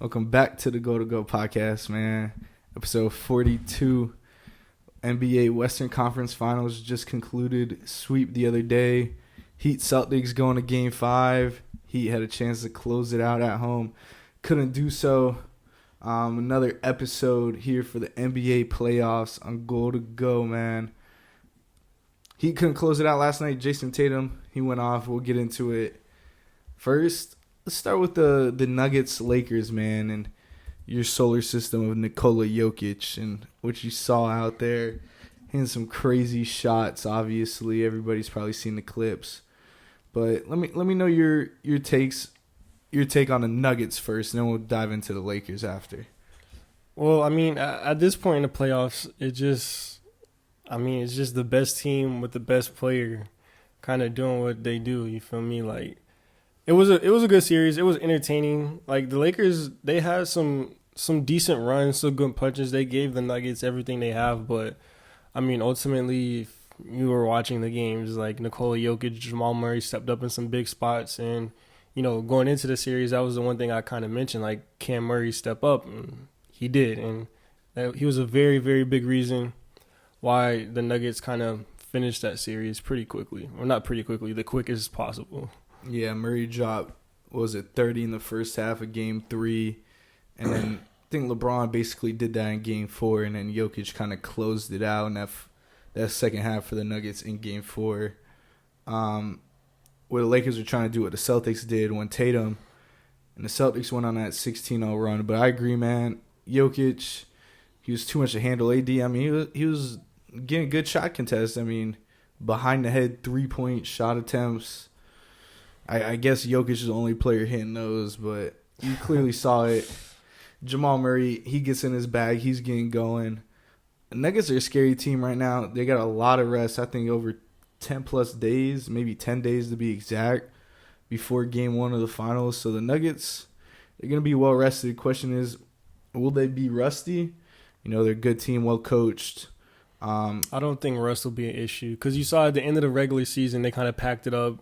Welcome back to the Goal2Go podcast, man. Episode 42. NBA Western Conference Finals just concluded. Sweep the other day. Heat Celtics going to Game 5. Heat had a chance to close it out at home. Couldn't do so. Another episode here for the NBA playoffs on Goal2Go, man. Heat couldn't close it out last night. Jason Tatum, he went off. We'll get into it. First, let's start with the Nuggets Lakers, man, and your solar system of Nikola Jokic and what you saw out there. Hitting some crazy shots, obviously. Everybody's probably seen the clips. But let me know your take on the Nuggets first, and then we'll dive into the Lakers after. Well, I mean, at this point in the playoffs, it's just the best team with the best player kind of doing what they do, you feel me? Like, it was a good series. It was entertaining. Like, the Lakers, they had some decent runs, some good punches. They gave the Nuggets everything they have, but I mean, ultimately, if you were watching the games, like Nikola Jokic, Jamal Murray stepped up in some big spots, and you know, going into the series, that was the one thing I kind of mentioned, like Cam Murray step up, and he did, and he was a very, very big reason why the Nuggets kind of finished that series pretty quickly, or not pretty quickly, the quickest possible. Yeah, Murray dropped, 30 in the first half of Game 3, and then I think LeBron basically did that in Game 4, and then Jokic kind of closed it out in that second half for the Nuggets in Game 4. What the Lakers are trying to do what the Celtics did when Tatum and the Celtics went on that 16-0 run. But I agree, man. Jokic, he was too much to handle. AD, I mean, he was getting good shot contests. I mean, behind the head 3-point shot attempts. I guess Jokic is the only player hitting those, but you clearly saw it. Jamal Murray, he gets in his bag. He's getting going. The Nuggets are a scary team right now. They got a lot of rest. I think over 10-plus days, maybe 10 days to be exact, before Game 1 of the finals. So the Nuggets, they're going to be well-rested. The question is, will they be rusty? You know, they're a good team, well-coached. I don't think rust will be an issue because you saw at the end of the regular season, they kind of packed it up.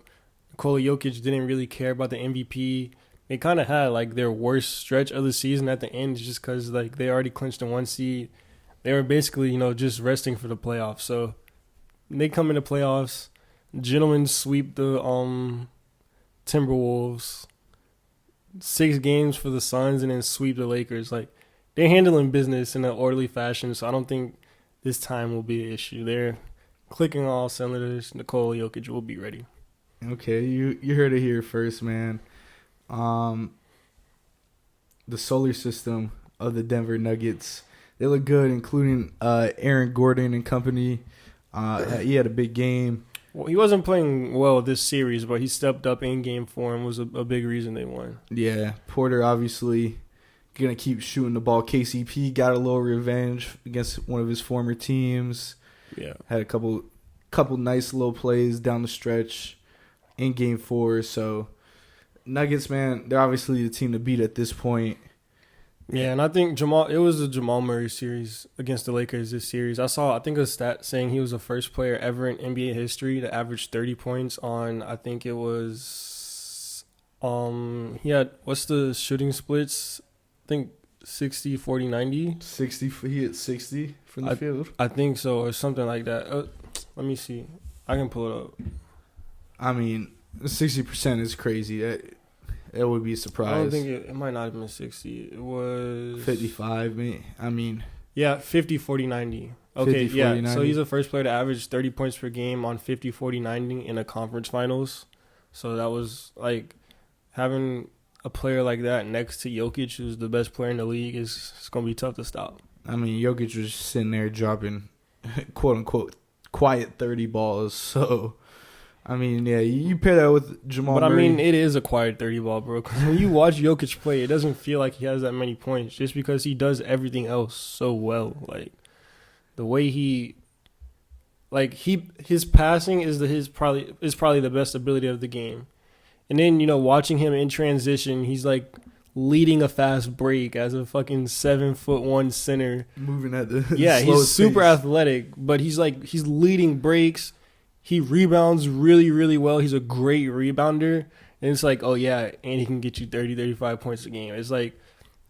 Nikola Jokic didn't really care about the MVP. They kind of had, like, their worst stretch of the season at the end just because, like, they already clinched the 1 seed. They were basically, you know, just resting for the playoffs. So they come into playoffs. Gentlemen sweep the Timberwolves. 6 games for the Suns and then sweep the Lakers. Like, they're handling business in an orderly fashion, so I don't think this time will be an issue. They're clicking all cylinders. Nikola Jokic will be ready. Okay, you heard it here first, man. The solar system of the Denver Nuggets, they look good, including Aaron Gordon and company. He had a big game. Well, he wasn't playing well this series, but he stepped up in Game 4 and was a big reason they won. Yeah, Porter obviously going to keep shooting the ball. KCP got a little revenge against one of his former teams. Yeah, had a couple nice little plays down the stretch in Game 4. So Nuggets, man, they're obviously the team to beat at this point. Yeah, and I think it was a Jamal Murray series against the Lakers this series. I think a stat saying he was the first player ever in NBA history to average 30 points on, I think it was, he had, what's the shooting splits? I think 60, 40, 90. 60, he hit 60 from the field. I think so, or something like that. Let me see. I can pull it up. I mean, 60% is crazy. That would be a surprise. I don't think it might not have been 60. It was 55, I mean. Yeah, 50, 40, 90. Okay, 50, 40, yeah. 90. So he's the first player to average 30 points per game on 50, 40, 90 in a conference finals. So that was like having a player like that next to Jokic, who's the best player in the league, it's going to be tough to stop. I mean, Jokic was sitting there dropping, quote-unquote, quiet 30 balls. So, I mean, yeah, you pair that with Jamal Murray. But, I mean, it is a quiet 30 ball, bro. Because when you watch Jokic play, it doesn't feel like he has that many points just because he does everything else so well. Like, the way his passing is probably the best ability of the game. And then, you know, watching him in transition, he's like leading a fast break as a fucking 7'1" center. Moving at the he's super pace. athletic, but he's leading breaks. He rebounds really, really well. He's a great rebounder. And it's like, oh yeah, and he can get you 30, 35 points a game. It's like,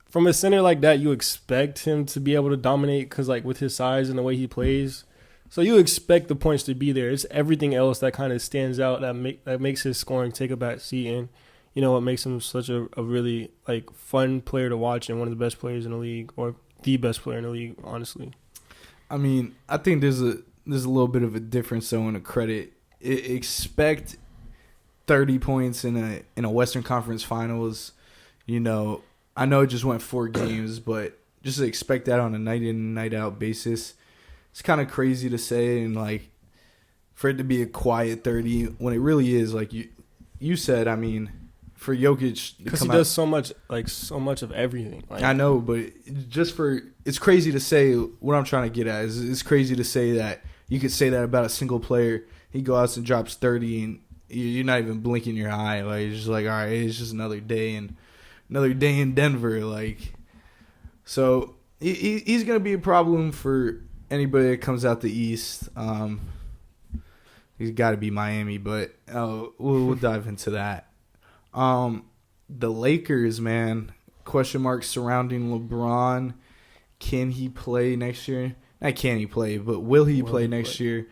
from a center like that, you expect him to be able to dominate because, like, with his size and the way he plays. So you expect the points to be there. It's everything else that kind of stands out that makes his scoring take a back seat, and what makes him such a really like fun player to watch and one of the best players in the league, or the best player in the league, honestly. I mean, I think there's a little bit of a difference though in the credit. Expect 30 points in a Western Conference Finals. I know it just went 4 games, but just expect that on a night in, night out basis. It's kind of crazy to say, and like for it to be a quiet 30 when it really is, like you said. I mean, for Jokic, because he does so much of everything. Like, I know, but it's crazy to say. What I'm trying to get at is it's crazy to say that you could say that about a single player. He goes out and drops 30, and you're not even blinking your eye. Like, it's just like, all right, it's just another day in Denver. Like, so he's gonna be a problem for anybody that comes out the East. He's got to be Miami, but we'll dive into that. The Lakers, man, question marks surrounding LeBron. Can he play next year? Not can he play, but will he play next year?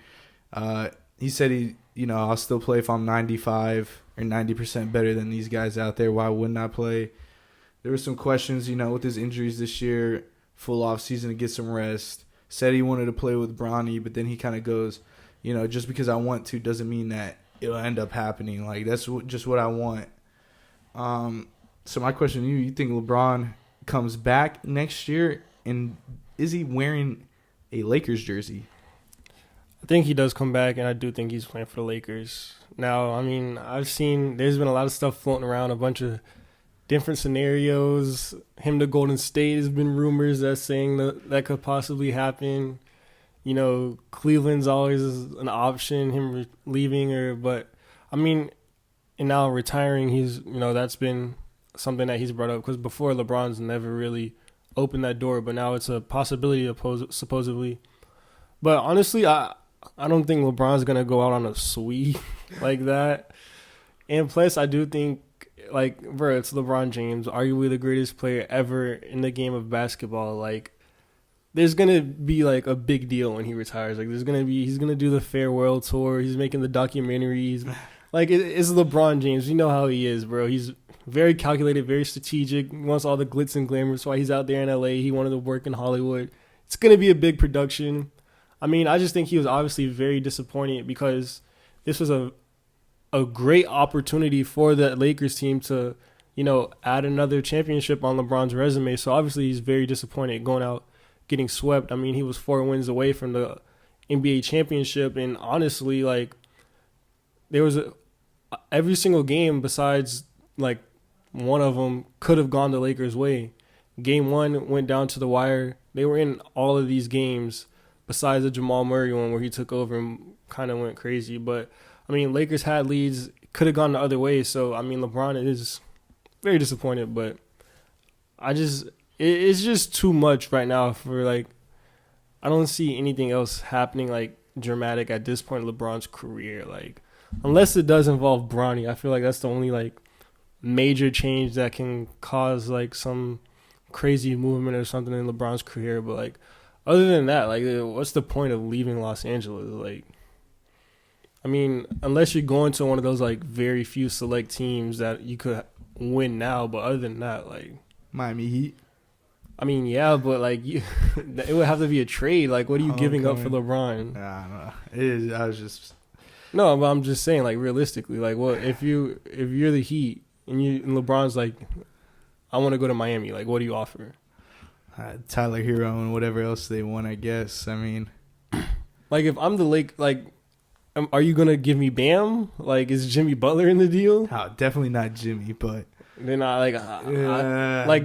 He said I'll still play if I'm 95 or 90% better than these guys out there. Why wouldn't I play? There were some questions, with his injuries this year, full off season to get some rest. Said he wanted to play with Bronny, but then he kind of goes, just because I want to doesn't mean that it'll end up happening. Like, that's just what I want. So my question to you think LeBron comes back next year, and is he wearing a Lakers jersey? I think he does come back, and I do think he's playing for the Lakers. Now, I mean, there's been a lot of stuff floating around, a bunch of different scenarios. Him to Golden State has been rumors that's saying that could possibly happen. Cleveland's always an option, him leaving, but I mean, and now retiring, he's, that's been something that he's brought up, because before LeBron's never really opened that door, but now it's a possibility supposedly. But honestly, I don't think LeBron's going to go out on a sweep like that. And plus, I do think, like, bro, it's LeBron James, arguably the greatest player ever in the game of basketball. Like, there's going to be, like, a big deal when he retires. Like, he's going to do the farewell tour. He's making the documentaries. Like, it's LeBron James. You know how he is, bro. He's very calculated, very strategic. He wants all the glitz and glamour. That's why he's out there in L.A. He wanted to work in Hollywood. It's going to be a big production. I mean, I just think he was obviously very disappointed, because this was a great opportunity for the Lakers team to, add another championship on LeBron's resume. So obviously he's very disappointed going out, getting swept. I mean, he was 4 wins away from the NBA championship, and honestly, like, there was every single game besides like one of them could have gone the Lakers' way. Game 1 went down to the wire. They were in all of these games besides the Jamal Murray one where he took over and kind of went crazy. But I mean, Lakers had leads, could have gone the other way. So, I mean, LeBron is very disappointed, but it's just too much right now for, like, I don't see anything else happening, like, dramatic at this point in LeBron's career. Like, unless it does involve Bronny, I feel like that's the only, like, major change that can cause, like, some crazy movement or something in LeBron's career. But, like, other than that, like, what's the point of leaving Los Angeles? Like, I mean, unless you're going to one of those, like, very few select teams that you could win now. But other than that, like, Miami Heat. I mean, yeah, but, like, it would have to be a trade. Like, what are you giving up for LeBron? I don't know. It is. I was just. No, but I'm just saying, like, realistically, like, what if you're the Heat and LeBron's like, I want to go to Miami. Like, what do you offer? Tyler Hero and whatever else they want, I guess. I mean, like, if I'm the Lake, like, are you gonna give me Bam? Like, is Jimmy Butler in the deal? Definitely not Jimmy, but then like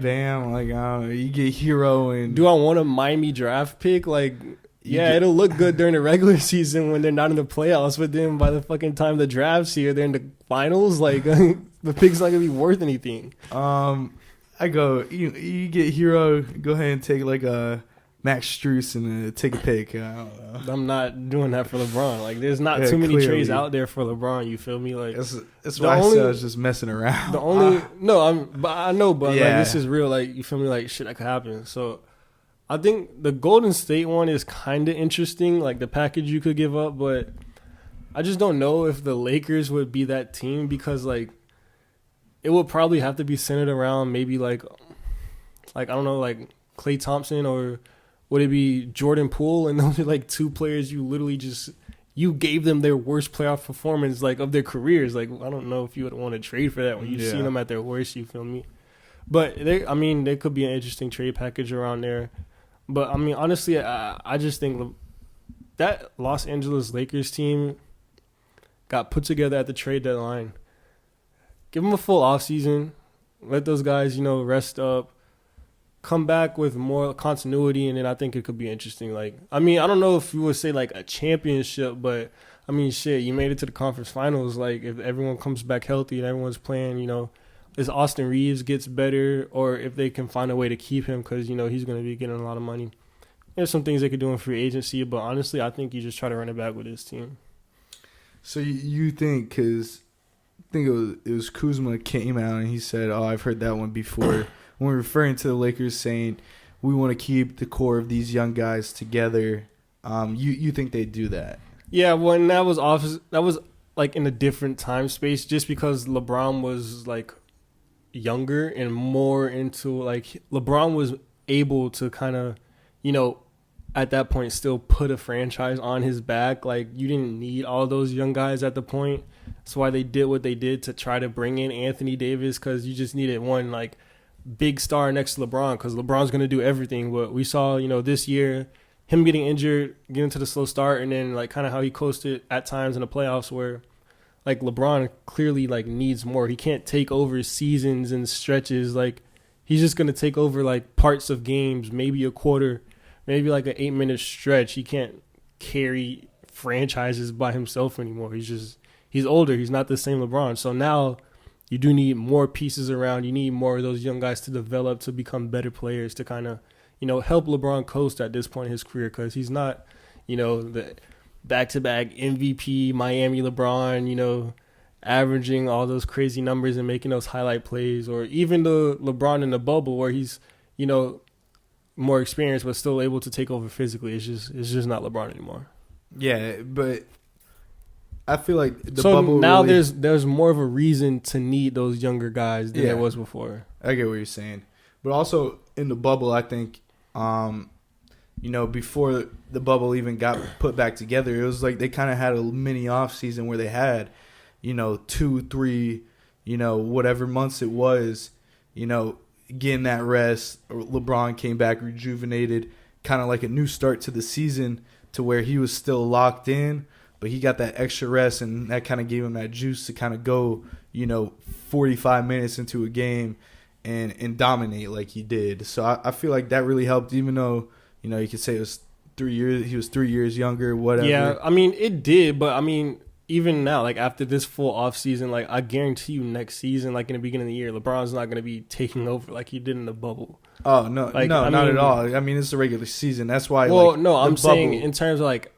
Bam. Like, I don't know, you get Hero and. Do I want a Miami draft pick? Like, yeah, it'll look good during the regular season when they're not in the playoffs, but then by the fucking time the draft's here, they're in the finals. Like, the pick's not gonna be worth anything. I go, you get Hero, go ahead and take like a Max Strus and take a pick. I don't know. I'm not doing that for LeBron. Like, there's not too many trades out there for LeBron. You feel me? Like, that's why I said I was just messing around. The only I know, but like this is real. Like, you feel me? Like, shit that could happen. So, I think the Golden State one is kind of interesting. Like the package you could give up, but I just don't know if the Lakers would be that team because like it would probably have to be centered around maybe like I don't know, like Klay Thompson, or would it be Jordan Poole? And those are like two players you literally just you gave them their worst playoff performance like of their careers. Like, I don't know if you would want to trade for that when you've seen them at their worst. You feel me? But there could be an interesting trade package around there. But I mean, honestly, I just think that Los Angeles Lakers team got put together at the trade deadline. Give them a full offseason. Let those guys, rest up. Come back with more continuity, and then I think it could be interesting. Like, I mean, I don't know if you would say like a championship, but I mean, shit, you made it to the conference finals. Like, if everyone comes back healthy and everyone's playing, as Austin Reeves gets better, or if they can find a way to keep him because, he's going to be getting a lot of money. There's some things they could do in free agency, but honestly, I think you just try to run it back with this team. So you think, because I think it was Kuzma came out and he said, oh, I've heard that one before. When we're referring to the Lakers saying we want to keep the core of these young guys together, you think they'd do that? Yeah, when that was like in a different time space, just because LeBron was like younger and more into like LeBron was able to kind of, at that point still put a franchise on his back. Like, you didn't need all those young guys at the point. That's why they did what they did to try to bring in Anthony Davis, because you just needed one like big star next to LeBron, because LeBron's going to do everything. But we saw, this year, him getting injured, getting to the slow start, and then like kind of how he coasted at times in the playoffs where like LeBron clearly like needs more. He can't take over seasons and stretches. Like, he's just going to take over like parts of games, maybe a quarter, maybe like an 8-minute stretch. He can't carry franchises by himself anymore. He's older. He's not the same LeBron. So now you do need more pieces around. You need more of those young guys to develop, to become better players, to kind of, help LeBron coast at this point in his career, because he's not, the back-to-back MVP Miami LeBron, averaging all those crazy numbers and making those highlight plays, or even the LeBron in the bubble where he's, more experienced but still able to take over physically. It's just not LeBron anymore. Yeah, but I feel like the bubble now really, there's more of a reason to need those younger guys than there was before. I get what you're saying, but also in the bubble, I think, before the bubble even got put back together, it was like they kind of had a mini off season where they had, 2-3, whatever months it was, getting that rest. LeBron came back rejuvenated, kind of like a new start to the season, to where he was still locked in, but he got that extra rest, and that kind of gave him that juice to kind of go, 45 minutes into a game and dominate like he did. So I feel like that really helped, even though, you could say it was 3 years. He was 3 years younger, whatever. Yeah, I mean, it did, but I mean, even now, like after this full off season, like I guarantee you next season, like in the beginning of the year, LeBron's not going to be taking over like he did in the bubble. Oh, no, like, not at all. I mean, it's the regular season. That's why. Well, no, I'm saying in terms of like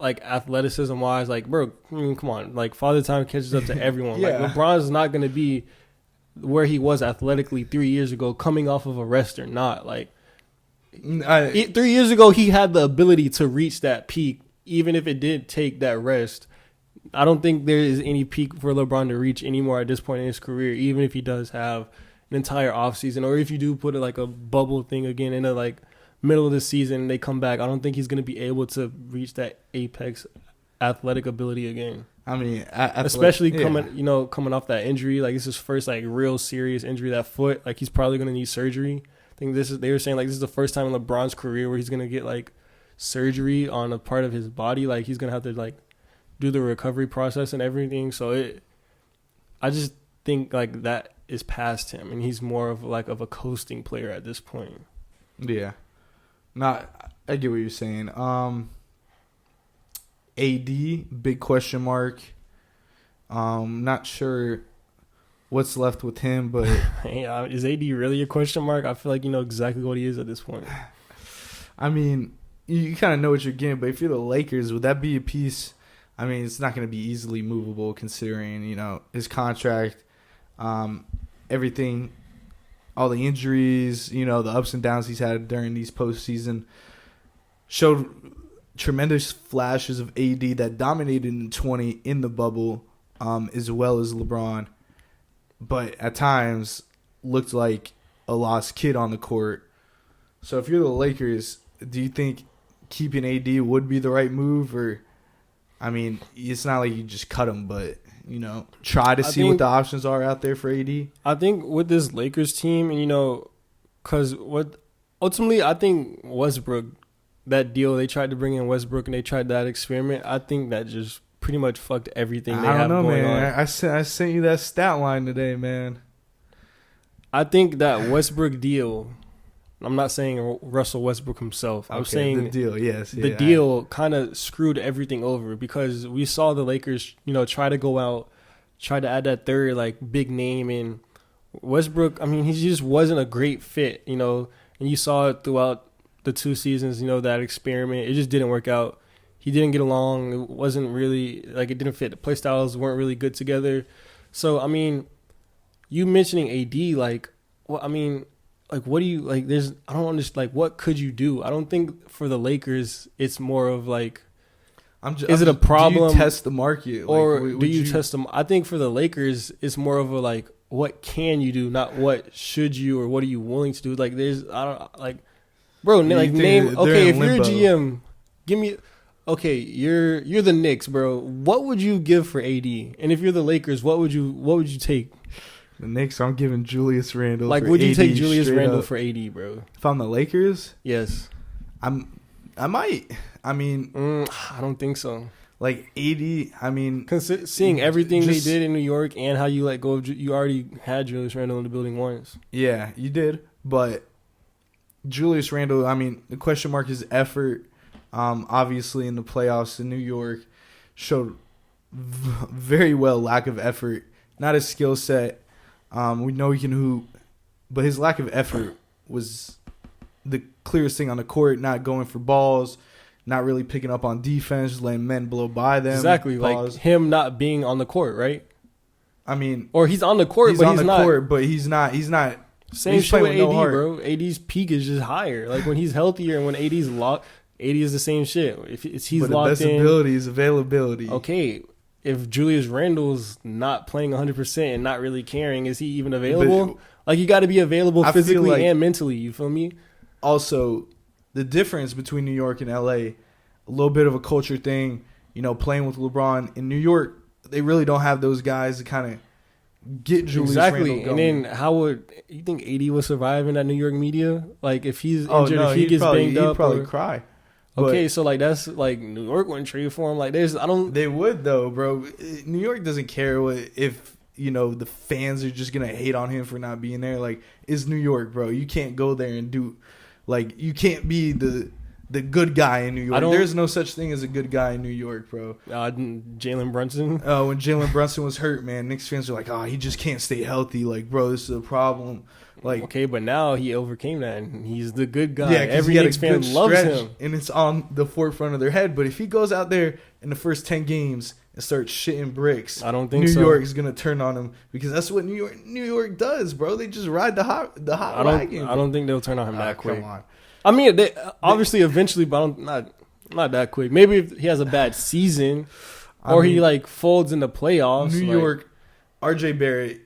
athleticism wise, like, bro, come on, like Father Time catches up to everyone. Yeah. Like, LeBron's not going to be where he was athletically 3 years ago, coming off of a rest or not. Like, 3 years ago, he had the ability to reach that peak, even if it did take that rest. I don't think there is any peak for LeBron to reach anymore at this point in his career, even if he does have an entire offseason, or if you do put it like a bubble thing again in the like middle of the season and they come back. I don't think he's going to be able to reach that apex athletic ability again. I mean, especially coming off that injury. Like, this is his first like real serious injury, that foot. Like, he's probably going to need surgery. I think they were saying like this is the first time in LeBron's career where he's going to get like surgery on a part of his body. Like, he's going to have to like do the recovery process and everything. So I just think like that is past him, and he's more of a coasting player at this point. Yeah. I get what you're saying. AD, big question mark. Not sure what's left with him, but is AD really a question mark? I feel like you know exactly what he is at this point. I mean, you kind of know what you're getting, but if you're the Lakers, would that be a piece? I mean, it's not going to be easily movable considering, his contract, everything, all the injuries, the ups and downs he's had during these postseason. Showed tremendous flashes of AD that dominated in 20 in the bubble, as well as LeBron. But at times looked like a lost kid on the court. So if you're the Lakers, do you think keeping AD would be the right move? Or, I mean, it's not like you just cut him, but, try to see what the options are out there for AD? I think with this Lakers team, because ultimately I think Westbrook, that deal, they tried to bring in Westbrook and they tried that experiment, I think that just pretty much fucked everything they have going on. I sent you that stat line today, man. I think that Westbrook deal, I'm not saying Russell Westbrook himself. I'm saying the deal, yes. The deal kind of screwed everything over because we saw the Lakers, try to go out, try to add that third, big name. And Westbrook, I mean, he just wasn't a great fit, and you saw it throughout the 2 seasons, that experiment. It just didn't work out. He didn't get along. It wasn't really, it didn't fit. The play styles weren't really good together. So, I mean, you mentioning AD, what do you, I don't understand, what could you do? I don't think for the Lakers, it's more of, is it a problem? Do you test the market? Or do you test them? I think for the Lakers, it's more of a, what can you do, not what should you or what are you willing to do? Bro, name. Okay, if you're a GM, give me. Okay, you're the Knicks, bro. What would you give for AD? And if you're the Lakers, what would you take? The Knicks, I'm giving Julius Randle. Would you take Julius Randle for AD, bro? If I'm the Lakers, yes. I might. I mean, I don't think so. AD, I mean, seeing everything they did in New York and how you let go of, you already had Julius Randle in the building once. Yeah, you did, but Julius Randle, I mean, the question mark is effort. Obviously, in the playoffs in New York, showed very well lack of effort. Not his skill set. We know he can hoop, but his lack of effort was the clearest thing on the court. Not going for balls, not really picking up on defense, just letting men blow by them. Exactly, him not being on the court, right? I mean, or he's on the court, he's on the court, but he's not. Same shit with AD, bro. AD's peak is just higher. When he's healthier and when AD's locked, AD is the same shit. If he's but locked in, the best ability is availability. Okay, if Julius Randle's not playing 100% and not really caring, is he even available? You got to be available physically and mentally. You feel me? Also, the difference between New York and LA, a little bit of a culture thing. Playing with LeBron in New York, they really don't have those guys to kind of get Julius Randle going. And then how would you think AD would survive in that New York media? If he's injured, if he gets banged up, he'd probably cry. Okay, so that's New York wouldn't trade for him. They would though, bro. New York doesn't care if the fans are just gonna hate on him for not being there. It's New York, bro. You can't go there and do you can't be the good guy in New York. There's no such thing as a good guy in New York, bro. Jalen Brunson. Oh, when Jalen Brunson was hurt, man, Knicks fans are he just can't stay healthy. Bro, this is a problem. Okay, but now he overcame that, and he's the good guy. Yeah, every Knicks fan loves him, and it's on the forefront of their head. But if he goes out there in the first 10 games and starts shitting bricks, I don't think New York is gonna turn on him because that's what New York does, bro. They just ride the hot wagon. I don't think they'll turn on him that quick. Come on. I mean, obviously, eventually, but not that quick. Maybe if he has a bad season, or he folds in the playoffs. New York, R.J. Barrett,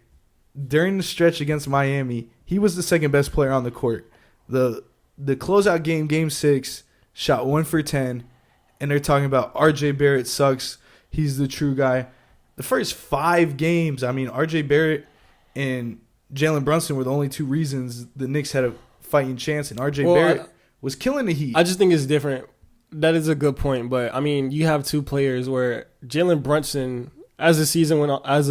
during the stretch against Miami, he was the second best player on the court. The closeout game 6, shot 1 for 10, and they're talking about R.J. Barrett sucks. He's the true guy. The first 5 games, I mean, R.J. Barrett and Jalen Brunson were the only 2 reasons the Knicks had a fighting chance, and R.J. Barrett was killing the Heat. I just think it's different. That is a good point, but I mean, you have 2 players where Jalen Brunson, as the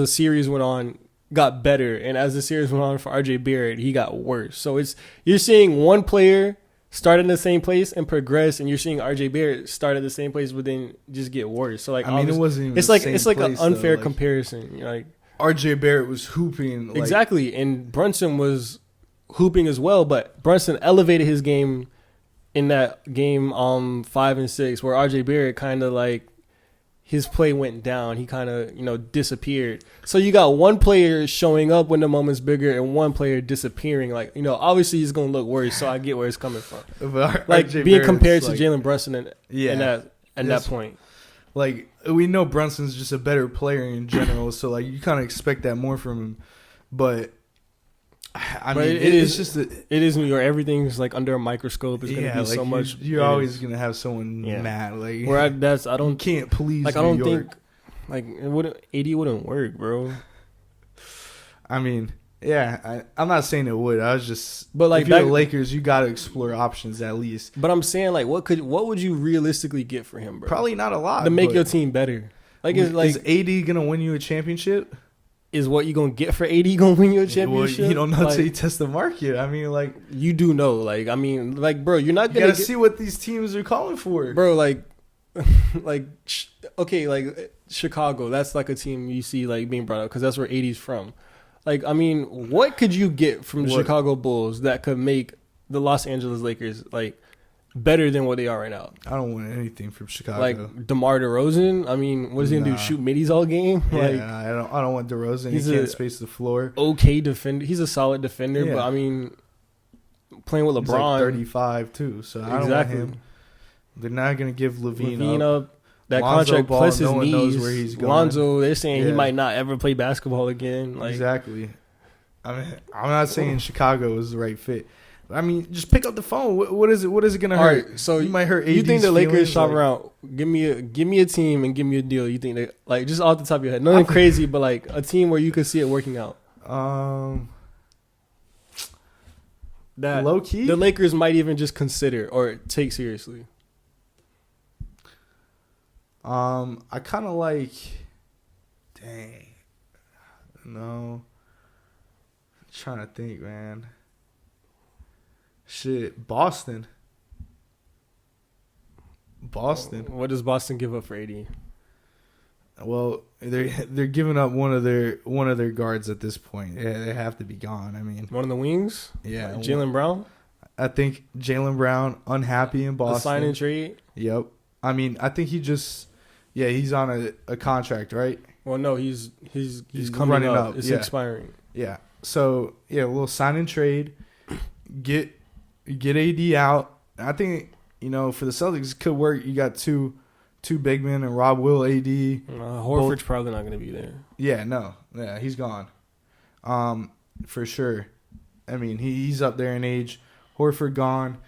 series went on, got better, and as the series went on for R.J. Barrett, he got worse. So you're seeing one player start in the same place and progress, and you're seeing R.J. Barrett start at the same place, but then just get worse. So I mean, it wasn't even it's like an unfair comparison. R.J. Barrett was hooping exactly, and Brunson was hooping as well, but Brunson elevated his game in that game 5 and 6 where RJ Barrett kind of like his play went down. He kind of, disappeared. So you got one player showing up when the moment's bigger and one player disappearing. Like, obviously he's going to look worse, so I get where it's coming from. Like being compared to Jalen Brunson in that point. Like, we know Brunson's just a better player in general, so like you kind of expect that more from him. But I mean, it is New York. Everything's like under a microscope. It's gonna be so much. You're always gonna have someone mad. Like where you can't please. Like I don't think like AD wouldn't work, bro. I mean, I'm not saying it would. I was just, but like if you're the Lakers, you got to explore options at least. But I'm saying like, what would you realistically get for him, bro? Probably not a lot to make your team better. Like, is AD gonna win you a championship? Is what you gonna get for AD gonna win you a championship? Well, you don't know until you test the market. I mean, like you do know. Like I mean, like bro, you're not gonna see what these teams are calling for, bro. Like, okay, like Chicago. That's like a team you see like being brought up because that's where AD's from. Like, I mean, what could you get from the Chicago Bulls that could make the Los Angeles Lakers like better than what they are right now? I don't want anything from Chicago. Like DeMar DeRozan. I mean, what is he gonna do? Shoot middies all game? I don't want DeRozan. He can't space the floor. Okay defender. He's a solid defender, but I mean, playing with LeBron, he's like 35 too. So I don't want him. They're not gonna give Levine up. That Lonzo contract Ball, plus his no knees. One knows where he's going. Lonzo, they're saying he might not ever play basketball again. Like, exactly. I mean, I'm not saying Chicago is the right fit. I mean, just pick up the phone. What is it? What is it going to hurt? Right, so you might hurt. You think the Lakers shop around? Give me a team and give me a deal. You think that, like, just off the top of your head, nothing crazy, but like a team where you could see it working out. That low key, the Lakers might even just consider or take seriously. I kind of like. Dang. No. I'm trying to think, man. Shit, Boston. What does Boston give up for AD? Well, they're giving up one of their guards at this point. Yeah, they have to be gone. I mean, one of the wings. Yeah, like Jaylen Brown. I think Jaylen Brown unhappy in Boston. The sign and trade. Yep. I mean, I think he's on a contract, right? Well, no, he's coming running up. It's expiring. Yeah. So a little sign and trade. Get AD out. I think for the Celtics it could work. You got two big men and Rob will AD. Horford's probably not going to be there. Yeah, no, he's gone. For sure. I mean, he's up there in age. Horford gone.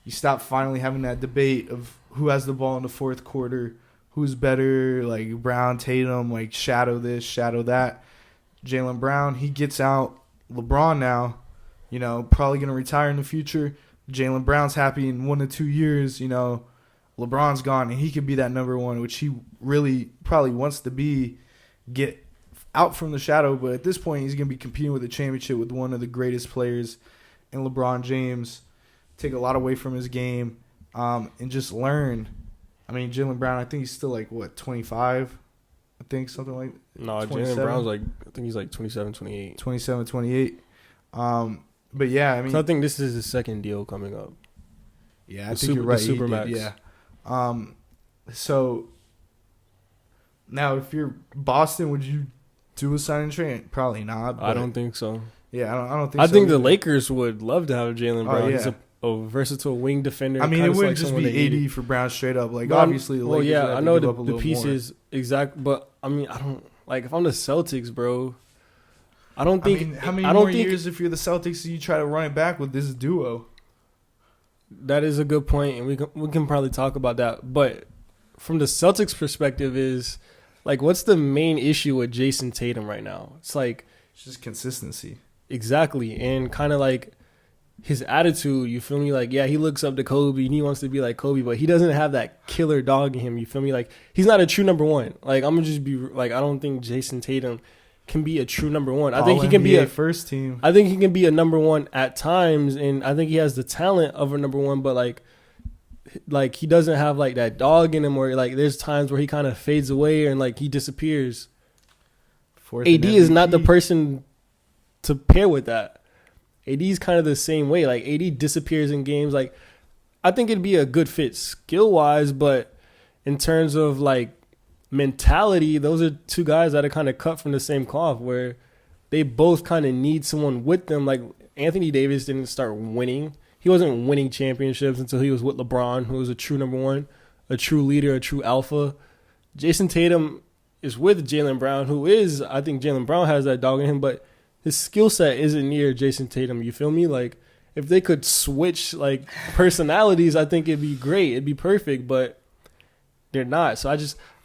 You stop finally having that debate of who has the ball in the fourth quarter, who's better, like Brown, Tatum, like shadow this, shadow that. Jaylen Brown, he gets out. LeBron now, probably going to retire in the future. Jaylen Brown's happy in 1 to 2 years, LeBron's gone, and he could be that number one, which he really probably wants to be, get out from the shadow. But at this point, he's going to be competing with a championship with one of the greatest players in LeBron James, take a lot away from his game, and just learn. I mean, Jaylen Brown, I think he's still like, 25? I think something like no, Jaylen Brown's like, I think he's like 27, 28. 27, 28. But yeah, I mean, so I think this is his second deal coming up. Yeah, I think you're right. Supermax. Yeah. So now, if you're Boston, would you do a sign and trade? Probably not. I don't think so. Yeah, I don't think. I so think either. the Lakers would love to have Jaylen Brown. Yeah. He's a versatile wing defender. I mean, it wouldn't just be AD for Brown straight up. Like, obviously, the well, Lakers yeah, would have I know to give up a the little pieces more. exact, but I mean, I don't like if I'm the Celtics, bro. I don't think. I mean, how many more years if you're the Celtics do you try to run it back with this duo? That is a good point, and we can probably talk about that. But from the Celtics' perspective, is like, what's the main issue with Jason Tatum right now? It's like it's just consistency. Exactly, and kind of like his attitude. You feel me? Like, yeah, he looks up to Kobe and he wants to be like Kobe, but he doesn't have that killer dog in him. You feel me? Like, he's not a true number one. Like, I'm gonna just be like, I don't think Jason Tatum can be a true number one. I think he can be a first team. I think he can be a number one at times, and I think he has the talent of a number one. But like he doesn't have like that dog in him, where like there's times where he kind of fades away and like he disappears. AD is not the person to pair with that. AD is kind of the same way. Like AD disappears in games. Like I think it'd be a good fit skill wise, but in terms of like mentality, those are two guys that are kind of cut from the same cloth, where they both kind of need someone with them. Like Anthony Davis didn't start winning. He wasn't winning championships until he was with LeBron, who was a true number one, a true leader, a true alpha. Jason Tatum is with Jaylen Brown, who is, I think Jaylen Brown has that dog in him, but his skill set isn't near Jason Tatum. You feel me? Like, if they could switch, like, personalities, I think it'd be great. It'd be perfect, but they're not. So I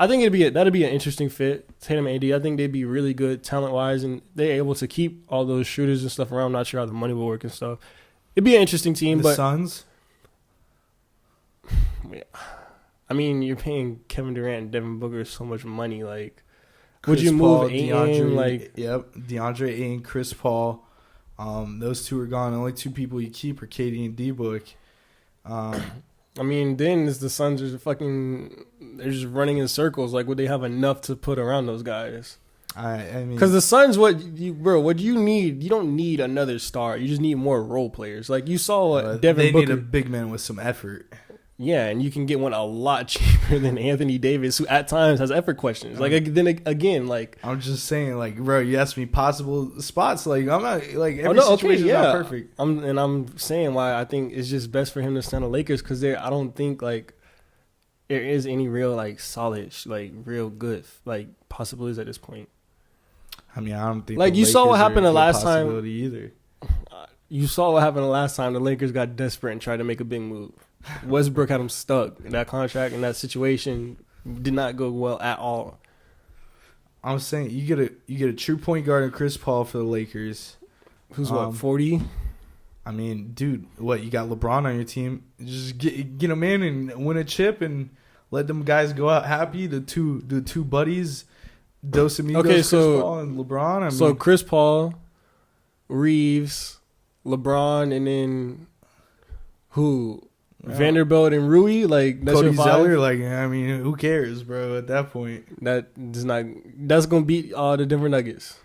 think that'd be an interesting fit, Tatum and AD. I think they'd be really good talent-wise, and they're able to keep all those shooters and stuff around. I'm not sure how the money will work and stuff. It'd be an interesting team, the Suns? Yeah. I mean, you're paying Kevin Durant and Devin Booker so much money. Like, Chris would you Paul, move Ayton? Like, yep, DeAndre Ayton, Chris Paul. Those two are gone. The only two people you keep are KD and D-Book. I mean, then the Suns are they're just running in circles. Like, would they have enough to put around those guys? I mean, because the Suns, what you need? You don't need another star. You just need more role players. Like you saw Devin Booker. They need a big man with some effort. Yeah, and you can get one a lot cheaper than Anthony Davis, who at times has effort questions. Like then again, like I'm just saying, like bro, you asked me possible spots. Like I'm not like every situation is not perfect. I'm saying why I think it's just best for him to stand the Lakers because I don't think like there is any real like solid like real good like possibilities at this point. I mean, I don't think like you saw what happened the last time either. You saw what happened the last time the Lakers got desperate and tried to make a big move. Westbrook had him stuck. That contract and that situation did not go well at all. I'm saying you get a true point guard in Chris Paul for the Lakers. Who's 40? I mean, dude, what you got LeBron on your team? Just get him in and win a chip and let them guys go out happy. The two buddies, Dos Amigos, Chris Paul and LeBron. So Chris Paul, Reeves, LeBron, and then who? Vanderbilt and Rui, like that's Cody your five? Zeller, like I mean, who cares, bro? At that point, that's gonna beat all the Denver Nuggets.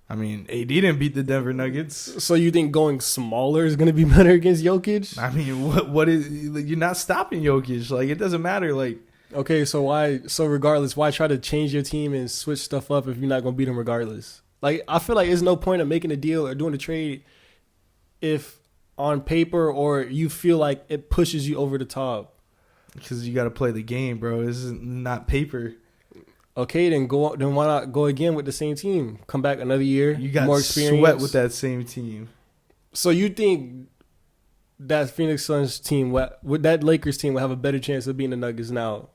I mean, AD didn't beat the Denver Nuggets, so you think going smaller is gonna be better against Jokic? I mean, what is you're not stopping Jokic? Like it doesn't matter. Like okay, so regardless, why try to change your team and switch stuff up if you're not gonna beat them regardless? Like I feel like there's no point of making a deal or doing a trade if on paper or you feel like it pushes you over the top. Because you got to play the game, bro. This is not paper. Okay, then why not go again with the same team? Come back another year. You got more experience. Sweat with that same team. So you think that Phoenix Suns team, with that Lakers team, will have a better chance of beating the Nuggets now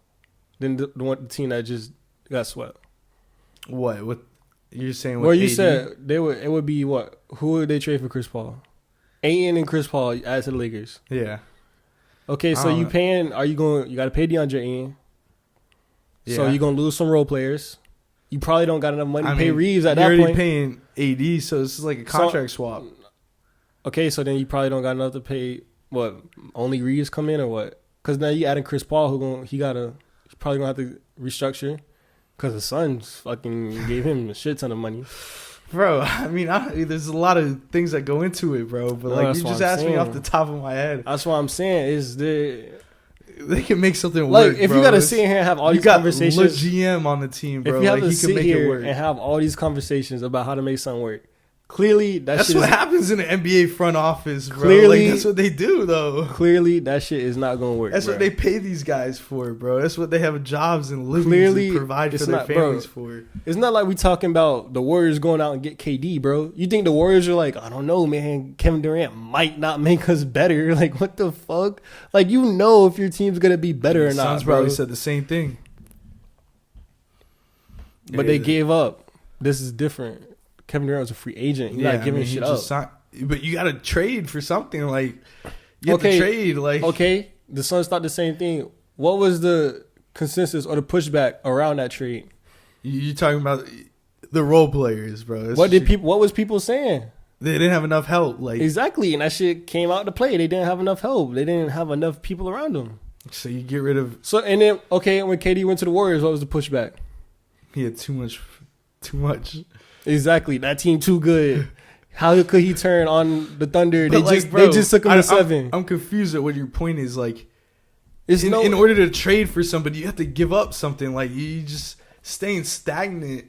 than the team that just got swept? What? What you're saying? Well, you said it would be what? Who would they trade for Chris Paul? Ayton and Chris Paul add to the Lakers. Yeah. Okay, so you paying? Are you going? You got to pay DeAndre Ayton. Yeah. So you're gonna lose some role players. You probably don't got enough money to pay Reeves at that point. You're already paying AD, so this is like a contract swap. Okay, so then you probably don't got enough to pay. What? Only Reeves come in or what? Because now you adding Chris Paul, he's probably gonna have to restructure. Because the Suns fucking gave him a shit ton of money. Bro, I mean, there's a lot of things that go into it, bro. But like, you just asked me off the top of my head. That's what I'm saying. They can make something work. Like, if you got to sit here and have all these conversations, you got GM on the team, bro. If you have like, to sit here and have all these conversations about how to make something work, clearly that's what happens in the NBA front office, bro. Clearly, like, that's what they do, though. Clearly, that shit is not going to work. That's bro. what they pay these guys for, bro. That's what they have jobs and livings to provide for their families for. It's not like we talking about the Warriors going out and get KD, bro. You think the Warriors are like, I don't know, man. Kevin Durant might not make us better. Like, what the fuck? Like, you know if your team's gonna be better or not. Suns probably said the same thing, but they gave up. This is different. Kevin Durant was a free agent. He's not giving shit up. But you got to trade for something. Like, you have to trade. Like, okay, the Suns thought the same thing. What was the consensus or the pushback around that trade? You're talking about the role players, bro. What was people saying? They didn't have enough help. Like exactly, and that shit came out to play. They didn't have enough help. They didn't have enough people around them. So you get rid of. So and then when KD went to the Warriors, what was the pushback? He had too much. Exactly, that team too good. How could he turn on the Thunder? But They just took him to 7. I'm confused at what your point is. Like, It's in order to trade for somebody, you have to give up something. Like, you just staying stagnant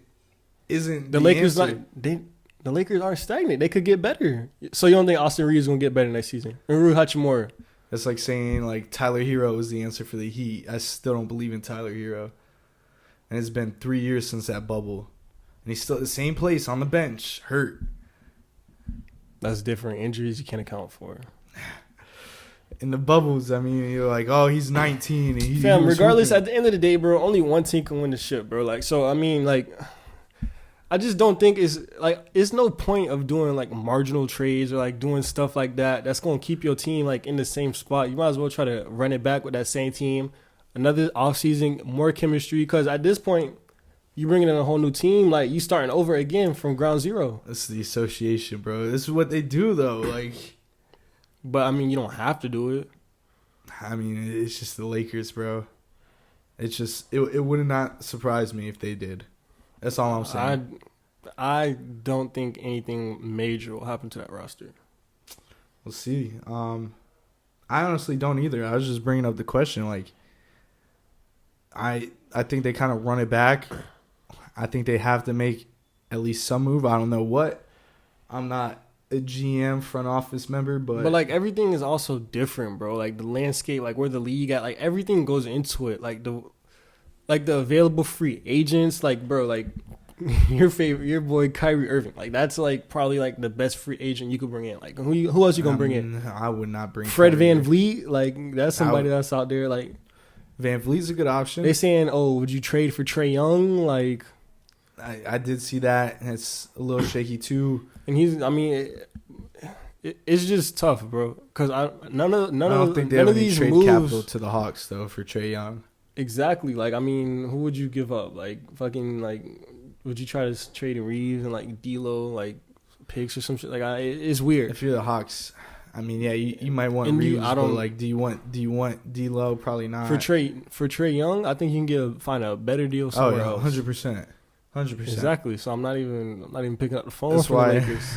isn't the Lakers. answer. The Lakers aren't stagnant. They could get better. So you don't think Austin Reeves is gonna get better next season? And Rui Hachimura. That's like saying like Tyler Hero is the answer for the Heat. I still don't believe in Tyler Hero. And it's been 3 years since that bubble, and he's still at the same place on the bench, hurt. That's different. Injuries you can't account for. In the bubbles, I mean, you're like, oh, he's 19. And he was regardless, hooping. at the end of the day, bro, only one team can win the ship, bro. Like, so, I mean, like, I just don't think it's no point of doing, like, marginal trades or, like, doing stuff like that. That's going to keep your team, like, in the same spot. You might as well try to run it back with that same team. Another offseason, more chemistry. Because at this point, you bringing in a whole new team, like, you starting over again from ground zero. That's the association, bro. This is what they do, though. Like, but, I mean, you don't have to do it. I mean, it's just the Lakers, bro. It's just, it would not surprise me if they did. That's all I'm saying. I don't think anything major will happen to that roster. We'll see. I honestly don't either. I was just bringing up the question. Like, I think they kind of run it back. I think they have to make at least some move. I don't know what. I'm not a GM front office member, but like everything is also different, bro. Like the landscape, like where the league at, like everything goes into it. Like the available free agents, like bro, like your boy Kyrie Irving, like that's like probably like the best free agent you could bring in. Like who else you gonna bring in? I would not bring Fred Kyrie. Van Vliet, like that's somebody that's out there. Like Van Vliet's a good option. They saying, oh, would you trade for Trae Young? Like I did see that, and it's a little shaky too. And it's just tough, bro. Because none of these trade moves, capital to the Hawks though for Trae Young. Exactly. Like, I mean, who would you give up? Like, fucking, like, would you try to trade in Reeves and, like, D'Lo, like, picks or some shit? Like, it's weird. If you're the Hawks, I mean, yeah, you might want Reeves, but, like, do you want D'Lo? Probably not. For Trae Young, I think you can find a better deal somewhere else. 100%. 100%. Exactly. So I'm not even picking up the phone that's for why. the Lakers.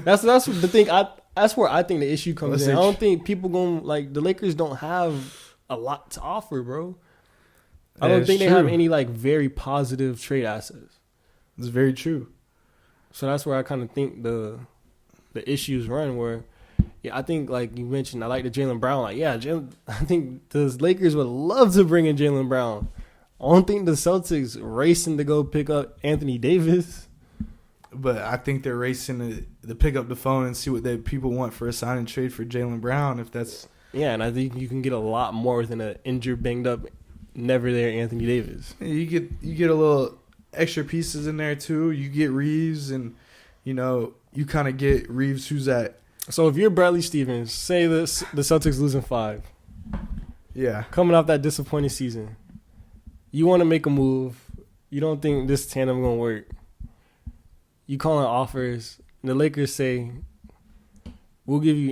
that's the thing. That's where I think the issue comes in. I don't think people going like the Lakers don't have a lot to offer, bro. I don't think they have any like very positive trade assets. It's very true. So that's where I kind of think the issues run. Where, yeah, I think like you mentioned, I like the Jaylen Brown. Like, yeah, I think the Lakers would love to bring in Jaylen Brown. I don't think the Celtics racing to go pick up Anthony Davis. But I think they're racing to pick up the phone and see what people want for a sign and trade for Jaylen Brown. If that's and I think you can get a lot more than an injured, banged up, never there Anthony Davis. You get a little extra pieces in there too. You get Reeves, and you kind of get Reeves, who's at. So if you're Bradley Stevens, say the Celtics losing 5, yeah, coming off that disappointing season. You want to make a move. You don't think this tandem going to work. You calling offers. The Lakers say, we'll give you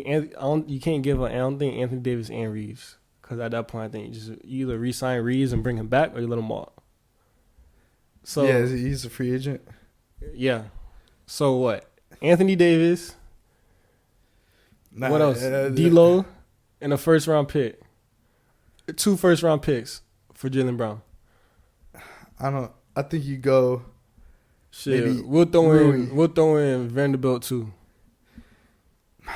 you can't give I don't think Anthony Davis and Reeves. Because at that point, I think you either re-sign Reeves and bring him back or you let him walk. So, yeah, he's a free agent. Yeah. So what? Anthony Davis. What else? D'Lo and a first-round pick. 2 first-round picks for Jaylen Brown. I think you go. Shit, maybe we'll throw in Vanderbilt too. I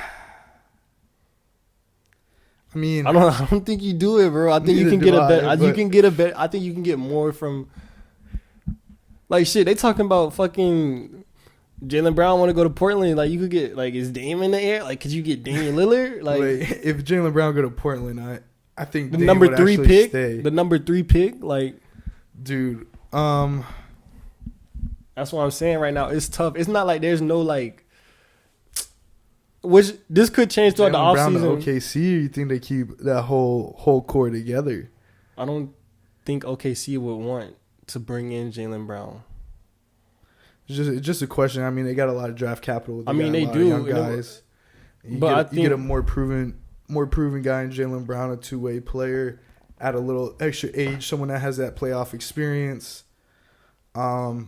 mean, I don't think you do it, bro. I think you can get a bet. You can get a bet. I think you can get more from. Like shit, they talking about fucking Jaylen Brown want to go to Portland. Like you could get like is Dame in the air? Like could you get Damian Lillard? Like wait, if Jaylen Brown go to Portland, I think the Dame number would 3 pick. stay. The number 3 pick, like. Dude, that's what I'm saying right now. It's tough. It's not like there's no like, which this could change throughout the offseason. OKC, you think they keep that whole core together? I don't think OKC would want to bring in Jaylen Brown. It's just a question. I mean, they got a lot of draft capital. They do. Young guys. You get a more proven guy in Jaylen Brown, a 2-way player. Add a little extra age, someone that has that playoff experience. I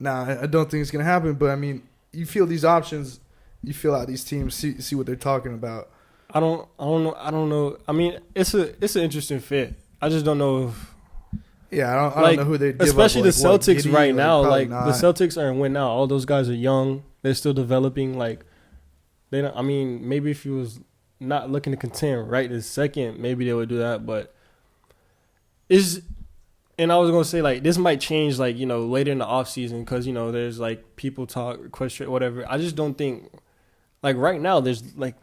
don't think it's going to happen, but, I mean, you feel these options you feel out these teams, see what they're talking about. I don't know. I mean, it's an interesting fit. I just don't know if. Yeah, I don't know who they. Especially the Celtics Giddey, right now. Like not. the Celtics are in win now. All those guys are young. They're still developing. Like they don't. I mean, maybe if he was not looking to contend right this second, maybe they would do that. But and I was gonna say like this might change like later in the offseason because there's like people talk question whatever. I just don't think like right now there's like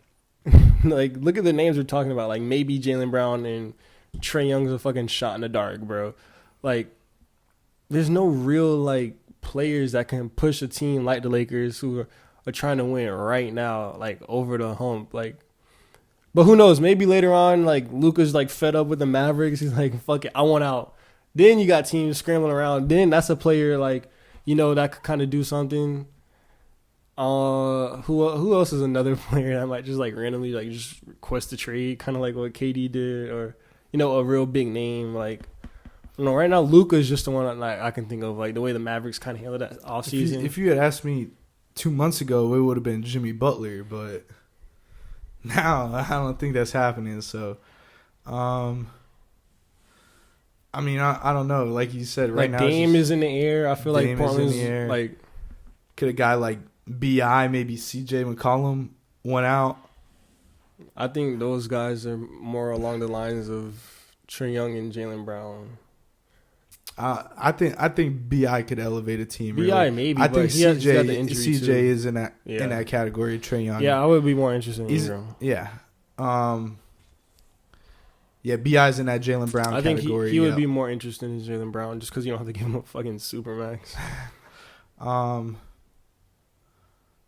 like look at the names we're talking about like maybe Jaylen Brown and Trae Young's a fucking shot in the dark, bro. Like there's no real like players that can push a team like the Lakers who are trying to win right now like over the hump like. But who knows? Maybe later on like Luka's like fed up with the Mavericks. He's like fuck it, I want out. Then you got teams scrambling around. Then that's a player like that could kind of do something. Who else is another player that might just like randomly like just request a trade, kind of like what KD did, or a real big name like. Right now Luka is just the one that, like I can think of like the way the Mavericks kind of handled that offseason. If you had asked me 2 months ago, it would have been Jimmy Butler, but now I don't think that's happening. So, I mean, I don't know. Like you said, right now Dame is in the air. I feel like Portland's like could a guy like BI, maybe CJ McCollum went out. I think those guys are more along the lines of Trae Young and Jaylen Brown. I think BI could elevate a team. BI really. maybe. I think CJ too. is in that category. Trae Young. Yeah, I would be more interested in Ingram. Yeah. Yeah, BI's in that Jaylen Brown category. I think he would be more interested in Jaylen Brown just because you don't have to give him a fucking supermax.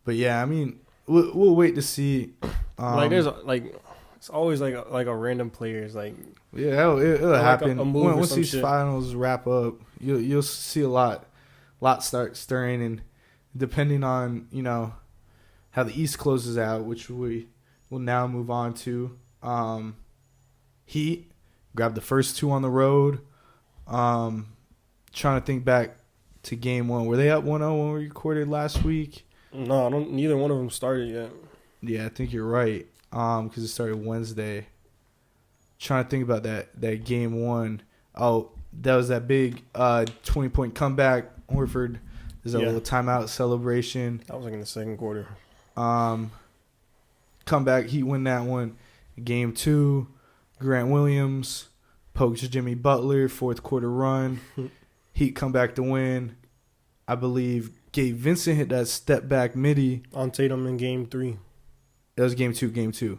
But yeah, I mean, we'll wait to see. Like there's like it's always like a random player. It's like it'll happen once these shit. finals wrap up. You'll see a lot start stirring, and depending on how the East closes out, which we will now move on to. Heat grabbed the first 2 on the road. Trying to think back to game 1. Were they up 1-0 when we recorded last week? No, neither one of them started yet. Yeah, I think you're right. Because it started Wednesday. Trying to think about that game 1. Oh, that was that big 20-point comeback. Horford is a little timeout celebration. That was like in the second quarter. Comeback, Heat win that one. Game 2, Grant Williams pokes Jimmy Butler, fourth quarter run. Heat come back to win. I believe Gabe Vincent hit that step back midi on Tatum in game 3. That was game 2.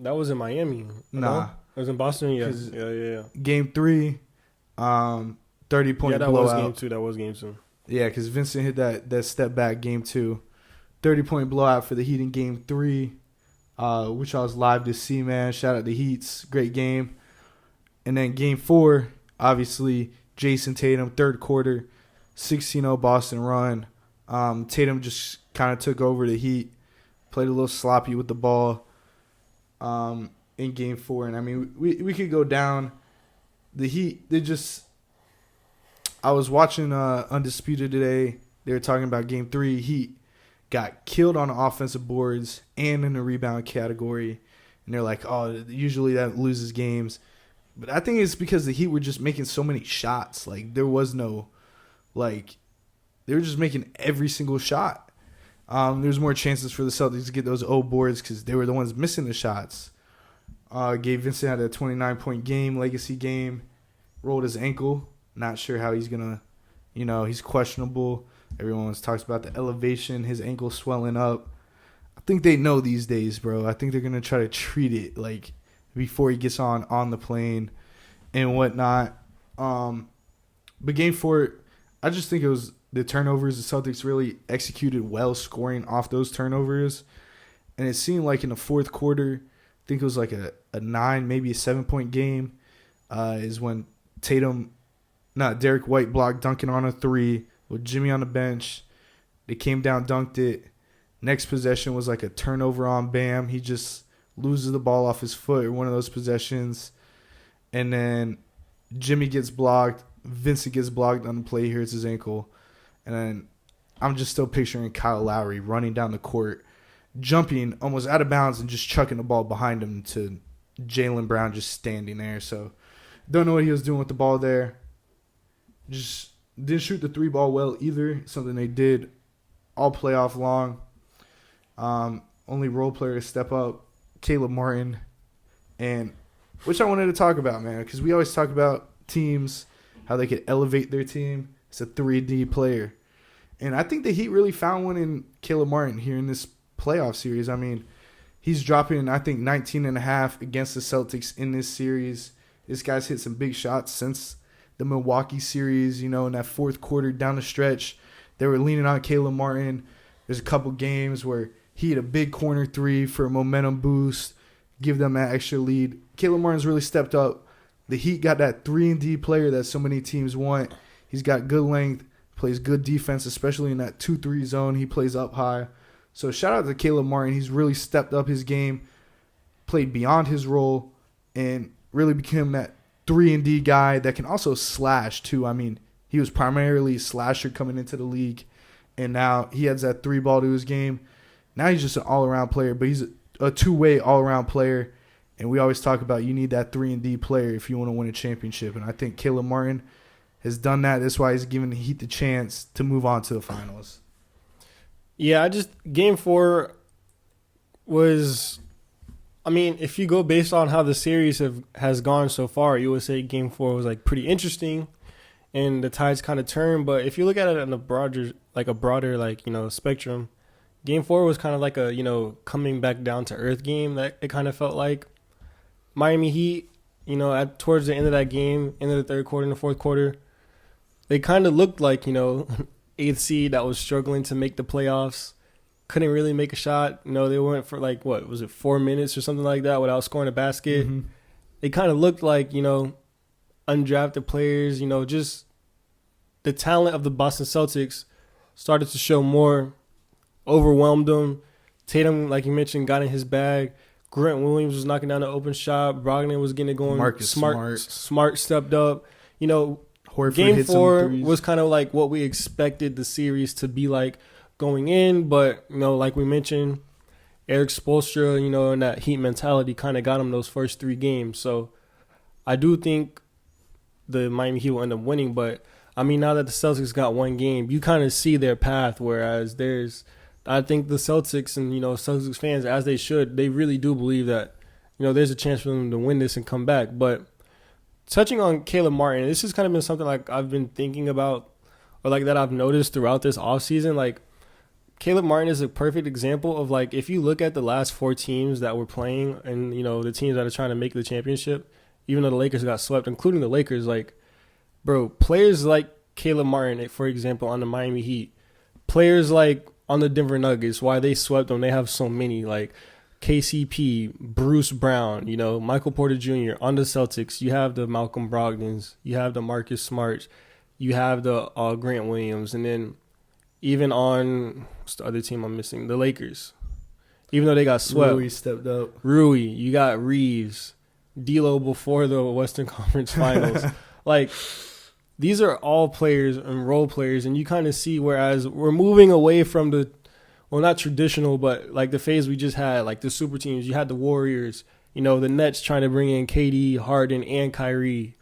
That was in Miami. Nah. It was in Boston, yeah. Game 3, 30-point blowout. That was game 2. Yeah, because Vincent hit that step back game 2. 30-point blowout for the Heat in game 3, which I was live to see, man. Shout out to Heats. Great game. And then game 4, obviously, Jason Tatum, third quarter, 16-0 Boston run. Tatum just kind of took over the Heat, played a little sloppy with the ball in game 4. And, I mean, we could go down. The Heat, I was watching Undisputed today. They were talking about game 3. Heat got killed on the offensive boards and in the rebound category. And they're like, oh, usually that loses games. But I think it's because the Heat were just making so many shots. Like, there was no, they were just making every single shot. There's more chances for the Celtics to get those O boards because they were the ones missing the shots. Gabe Vincent had a 29-point game, legacy game, rolled his ankle. Not sure how he's going to, he's questionable. Everyone talks about the elevation, his ankle swelling up. I think they know these days, bro. I think they're going to try to treat it, before he gets on the plane and whatnot. But game 4, I just think it was the turnovers. The Celtics really executed well scoring off those turnovers. And it seemed like in the fourth quarter, I think it was like a 9, maybe a 7-point game, is when Derek White blocked Duncan on a 3 with Jimmy on the bench. They came down, dunked it. Next possession was like a turnover on Bam. He just loses the ball off his foot in one of those possessions. And then Jimmy gets blocked. Vincent gets blocked on the play. He hurts his ankle. And then I'm just still picturing Kyle Lowry running down the court jumping almost out of bounds and just chucking the ball behind him to Jaylen Brown just standing there. So don't know what he was doing with the ball there. Just didn't shoot the 3 ball well either, something they did all playoff long. Only role player to step up, Caleb Martin, and which I wanted to talk about, man, because we always talk about teams, how they could elevate their team. It's a 3D player. And I think the Heat really found one in Caleb Martin here in this playoff series. I mean, he's dropping, I think, 19.5 against the Celtics in this series. This guy's hit some big shots since the Milwaukee series, in that fourth quarter down the stretch. They were leaning on Caleb Martin. There's a couple games where he hit a big corner 3 for a momentum boost, give them that extra lead. Caleb Martin's really stepped up. The Heat got that 3-and-D player that so many teams want. He's got good length, plays good defense, especially in that 2-3 zone. He plays up high. So shout out to Caleb Martin. He's really stepped up his game, played beyond his role, and really became that 3-and-D guy that can also slash too. I mean, he was primarily a slasher coming into the league, and now he adds that 3 ball to his game. Now he's just an all-around player, but he's a two-way all-around player. And we always talk about you need that 3-and-D player if you want to win a championship. And I think Caleb Martin has done that. That's why he's giving the Heat the chance to move on to the finals. Yeah, Game 4 was, I mean, if you go based on how the series has gone so far, you would say Game 4 was pretty interesting, and the tides kind of turned. But if you look at it in a broader spectrum, Game 4 was kind of like a coming back down to earth game that it kind of felt like. Miami Heat, towards the end of that game, end of the third quarter and the fourth quarter, they kind of looked like 8th seed that was struggling to make the playoffs. Couldn't really make a shot. They went for 4 minutes or something like that without scoring a basket. Mm-hmm. They kind of looked like, undrafted players, just the talent of the Boston Celtics started to show more, overwhelmed them. Tatum, like you mentioned, got in his bag. Grant Williams was knocking down the open shot. Brogdon was getting it going. Marcus Smart stepped up. Horford Game 4 was kind of like what we expected the series to be like going in. But, like we mentioned, Eric Spoelstra, and that Heat mentality kind of got him those first 3 games. So I do think the Miami Heat will end up winning. But, I mean, now that the Celtics got 1 game, you kind of see their path, whereas I think the Celtics and, Celtics fans, as they should, they really do believe that, there's a chance for them to win this and come back. But touching on Caleb Martin, this has kind of been something I've been thinking about, or that I've noticed throughout this offseason. Caleb Martin is a perfect example of, if you look at the last 4 teams that were playing and, the teams that are trying to make the championship, even though the Lakers got swept, including the Lakers, players like Caleb Martin, for example, on the Miami Heat, players on the Denver Nuggets, why they swept them, they have so many, KCP, Bruce Brown, Michael Porter Jr. On the Celtics, you have the Malcolm Brogdons, you have the Marcus Smarts, you have the Grant Williams, and then even on, what's the other team I'm missing? The Lakers. Even though they got swept. Rui stepped up. Rui, you got Reeves, D'Lo before the Western Conference Finals. These are all players and role players, and you kind of see, whereas we're moving away from the, not traditional, but the phase we just had, the super teams. You had the Warriors, the Nets trying to bring in KD, Harden, and Kyrie.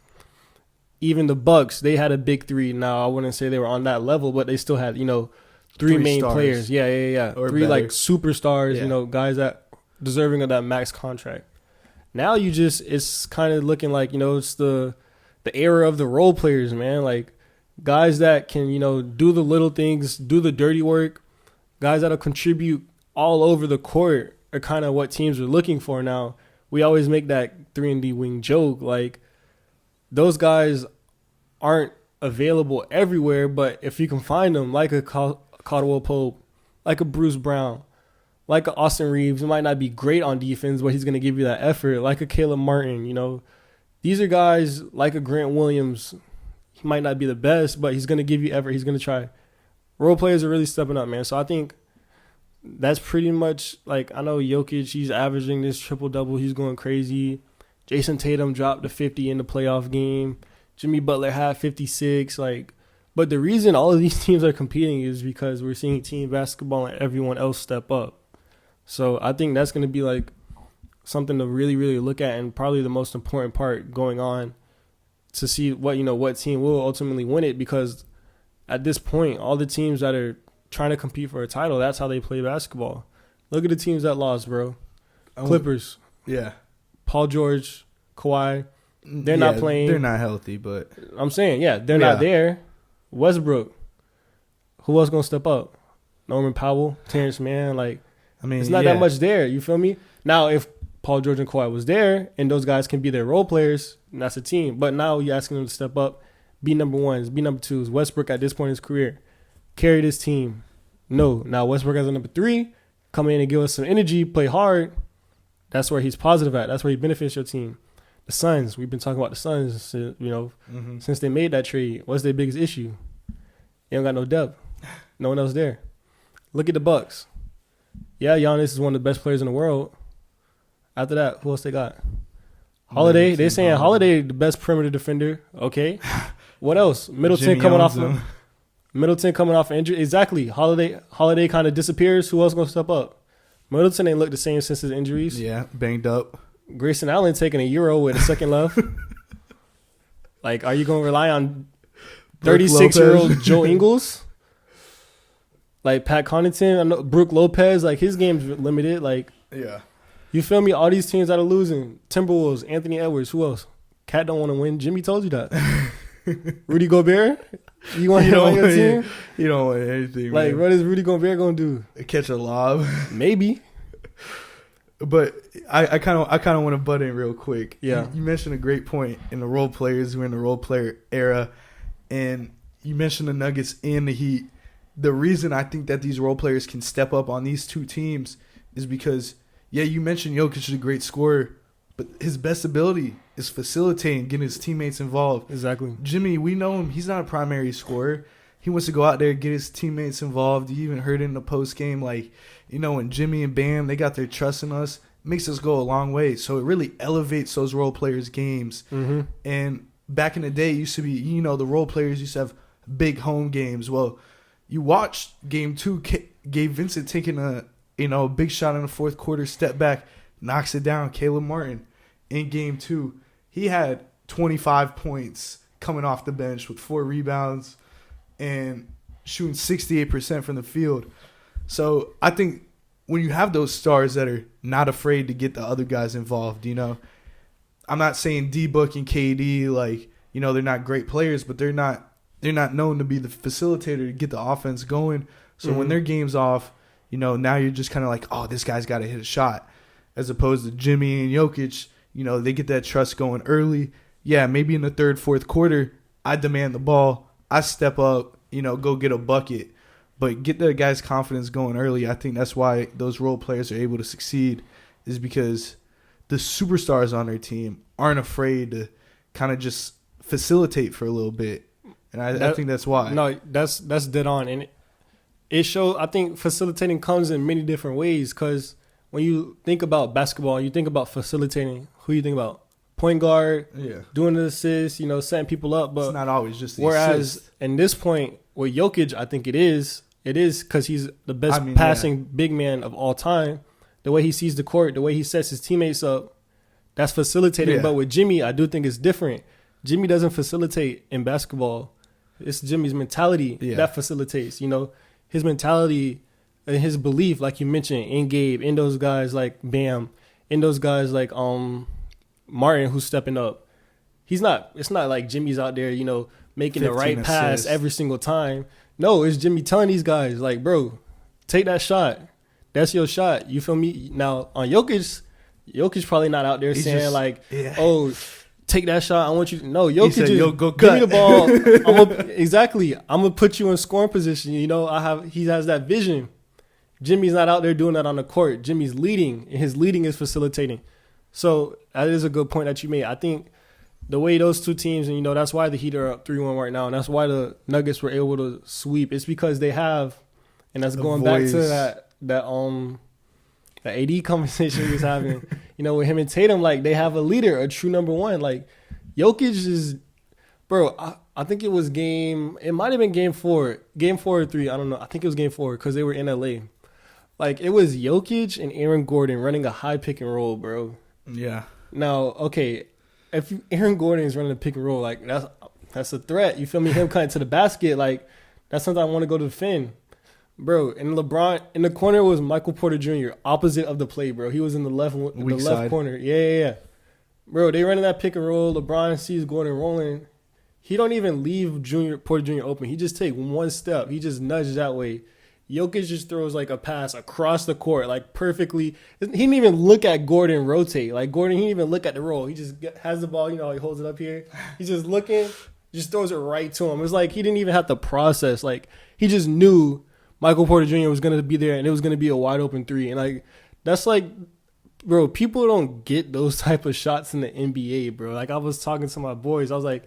Even the Bucks, they had a big 3. Now, I wouldn't say they were on that level, but they still had, 3 main stars. players. Yeah. Or 3 better. Superstars, guys that deserving of that max contract. Now it's kind of looking like, it's the era of the role players, man. Guys that can, do the little things, do the dirty work, guys that'll contribute all over the court are kind of what teams are looking for now. We always make that 3-and-D wing joke. Those guys aren't available everywhere, but if you can find them, like a Caldwell Pope, like a Bruce Brown, like a Austin Reeves, it might not be great on defense, but he's going to give you that effort, like a Caleb Martin, These are guys like a Grant Williams. He might not be the best, but he's going to give you effort. He's going to try. Role players are really stepping up, man. So I think that's pretty much I know Jokic, he's averaging this triple-double. He's going crazy. Jason Tatum dropped to 50 in the playoff game. Jimmy Butler had 56. But the reason all of these teams are competing is because we're seeing team basketball and everyone else step up. So I think that's going to be like something to really, really look at, and probably the most important part going on to see what team will ultimately win it. Because at this point, all the teams that are trying to compete for a title, that's how they play basketball. Look at the teams that lost, bro. Clippers. Yeah. Paul George, Kawhi. They're not playing. They're not healthy, but I'm saying, they're not there. Westbrook. Who else gonna step up? Norman Powell, Terrence Mann. It's not that much there. You feel me? Now, if Paul George and Kawhi was there, and those guys can be their role players, that's a team. But now you're asking them to step up, be number ones, be number twos. Westbrook at this point in his career, carry this team. No. Now Westbrook as a number 3, come in and give us some energy, play hard. That's where he's positive at. That's where he benefits your team. The Suns, we've been talking about the Suns, since they made that trade. What's their biggest issue? They don't got no depth. No one else there. Look at the Bucks. Yeah, Giannis is one of the best players in the world. After that, who else they got? Holiday. They're saying Holiday the best perimeter defender. Okay. What else? Middleton coming off an injury. Exactly. Holiday kind of disappears. Who else gonna step up? Middleton ain't looked the same since his injuries. Yeah, banged up. Grayson Allen taking a Euro with a second left. Are you gonna rely on 36-year-old Joe Ingles? Pat Connaughton, Brooke Lopez, his game's limited. Yeah. You feel me? All these teams that are losing. Timberwolves, Anthony Edwards, who else? Cat don't want to win. Jimmy told you that. Rudy Gobert? You want him on your team? You don't want anything, man. What is Rudy Gobert going to do? Catch a lob? Maybe. But I kind of want to butt in real quick. Yeah. You mentioned a great point in the role players. We're in the role player era. And you mentioned the Nuggets and the Heat. The reason I think that these role players can step up on these two teams is because, you mentioned Jokic is a great scorer, but his best ability is facilitating, getting his teammates involved. Exactly. Jimmy, we know him. He's not a primary scorer. He wants to go out there, get his teammates involved. You even heard it in the post game, when Jimmy and Bam, they got their trust in us, it makes us go a long way. So it really elevates those role players' games. Mm-hmm. And back in the day, it used to be, the role players used to have big home games. Well, you watched Game 2, Gabe Vincent taking a big shot in the fourth quarter, step back, knocks it down. Caleb Martin in Game 2, he had 25 points coming off the bench with 4 rebounds and shooting 68% from the field. So I think when you have those stars that are not afraid to get the other guys involved, I'm not saying D-Book and KD, they're not great players, but they're not known to be the facilitator to get the offense going. So when their game's off, now you're just kind of oh, this guy's got to hit a shot. As opposed to Jimmy and Jokic, they get that trust going early. Yeah, maybe in the third, fourth quarter, I demand the ball. I step up, go get a bucket. But get the guy's confidence going early. I think that's why those role players are able to succeed, is because the superstars on their team aren't afraid to kind of just facilitate for a little bit. And I think that's why. No, that's dead on. And it shows, I think facilitating comes in many different ways, because when you think about basketball, you think about facilitating, who you think about? Point guard, doing the assists, setting people up. But it's not always just the whereas assist. In this point, with Jokic, I think it is because he's the best passing big man of all time. The way he sees the court, the way he sets his teammates up, that's facilitating. Yeah. But with Jimmy, I do think it's different. Jimmy doesn't facilitate in basketball. It's Jimmy's mentality that facilitates. His mentality and his belief, like you mentioned, in Gabe, in those guys like Bam, in those guys like Martin, who's stepping up. It's not like Jimmy's out there, making the right pass every single time. No, it's Jimmy telling these guys, bro, take that shot. That's your shot. You feel me? Now, on Jokic probably not out there saying oh, take that shot. I want you to. No, Jokic said, just go give cut. me the ball. Exactly. I'm going to put you in scoring position. He has that vision. Jimmy's not out there doing that on the court. Jimmy's leading, and his leading is facilitating. So that is a good point that you made. I think the way those two teams, and that's why the Heat are up 3-1 right now, and that's why the Nuggets were able to sweep. It's because they have, and that's going back to that AD conversation we was having. With him and Tatum, they have a leader, a true number one. Jokic is, bro. I think it was it might have been game 4 or 3. I don't know. I think it was game 4 because they were in LA. Like, it was Jokic and Aaron Gordon running a high pick and roll, bro. Yeah. Now, okay, if Aaron Gordon is running a pick and roll, like, that's a threat. You feel me? Him cutting to the basket, like, that's something I want to go to defend. Bro, and LeBron, in the corner was Michael Porter Jr., opposite of the play, bro. He was in the left corner. Yeah. Bro, they running that pick and roll. LeBron sees Gordon rolling. He don't even leave Porter Jr. open. He just take one step. He just nudges that way. Jokic just throws like a pass across the court, like perfectly. He didn't even look at Gordon rotate. Like Gordon, he didn't even look at the roll. He just has the ball, he holds it up here. He's just looking, just throws it right to him. It's like he didn't even have to process. Like he just knew Michael Porter Jr. was going to be there and it was going to be a wide open three. And like, that's like, bro, people don't get those type of shots in the NBA, bro. Like I was talking to my boys. I was like,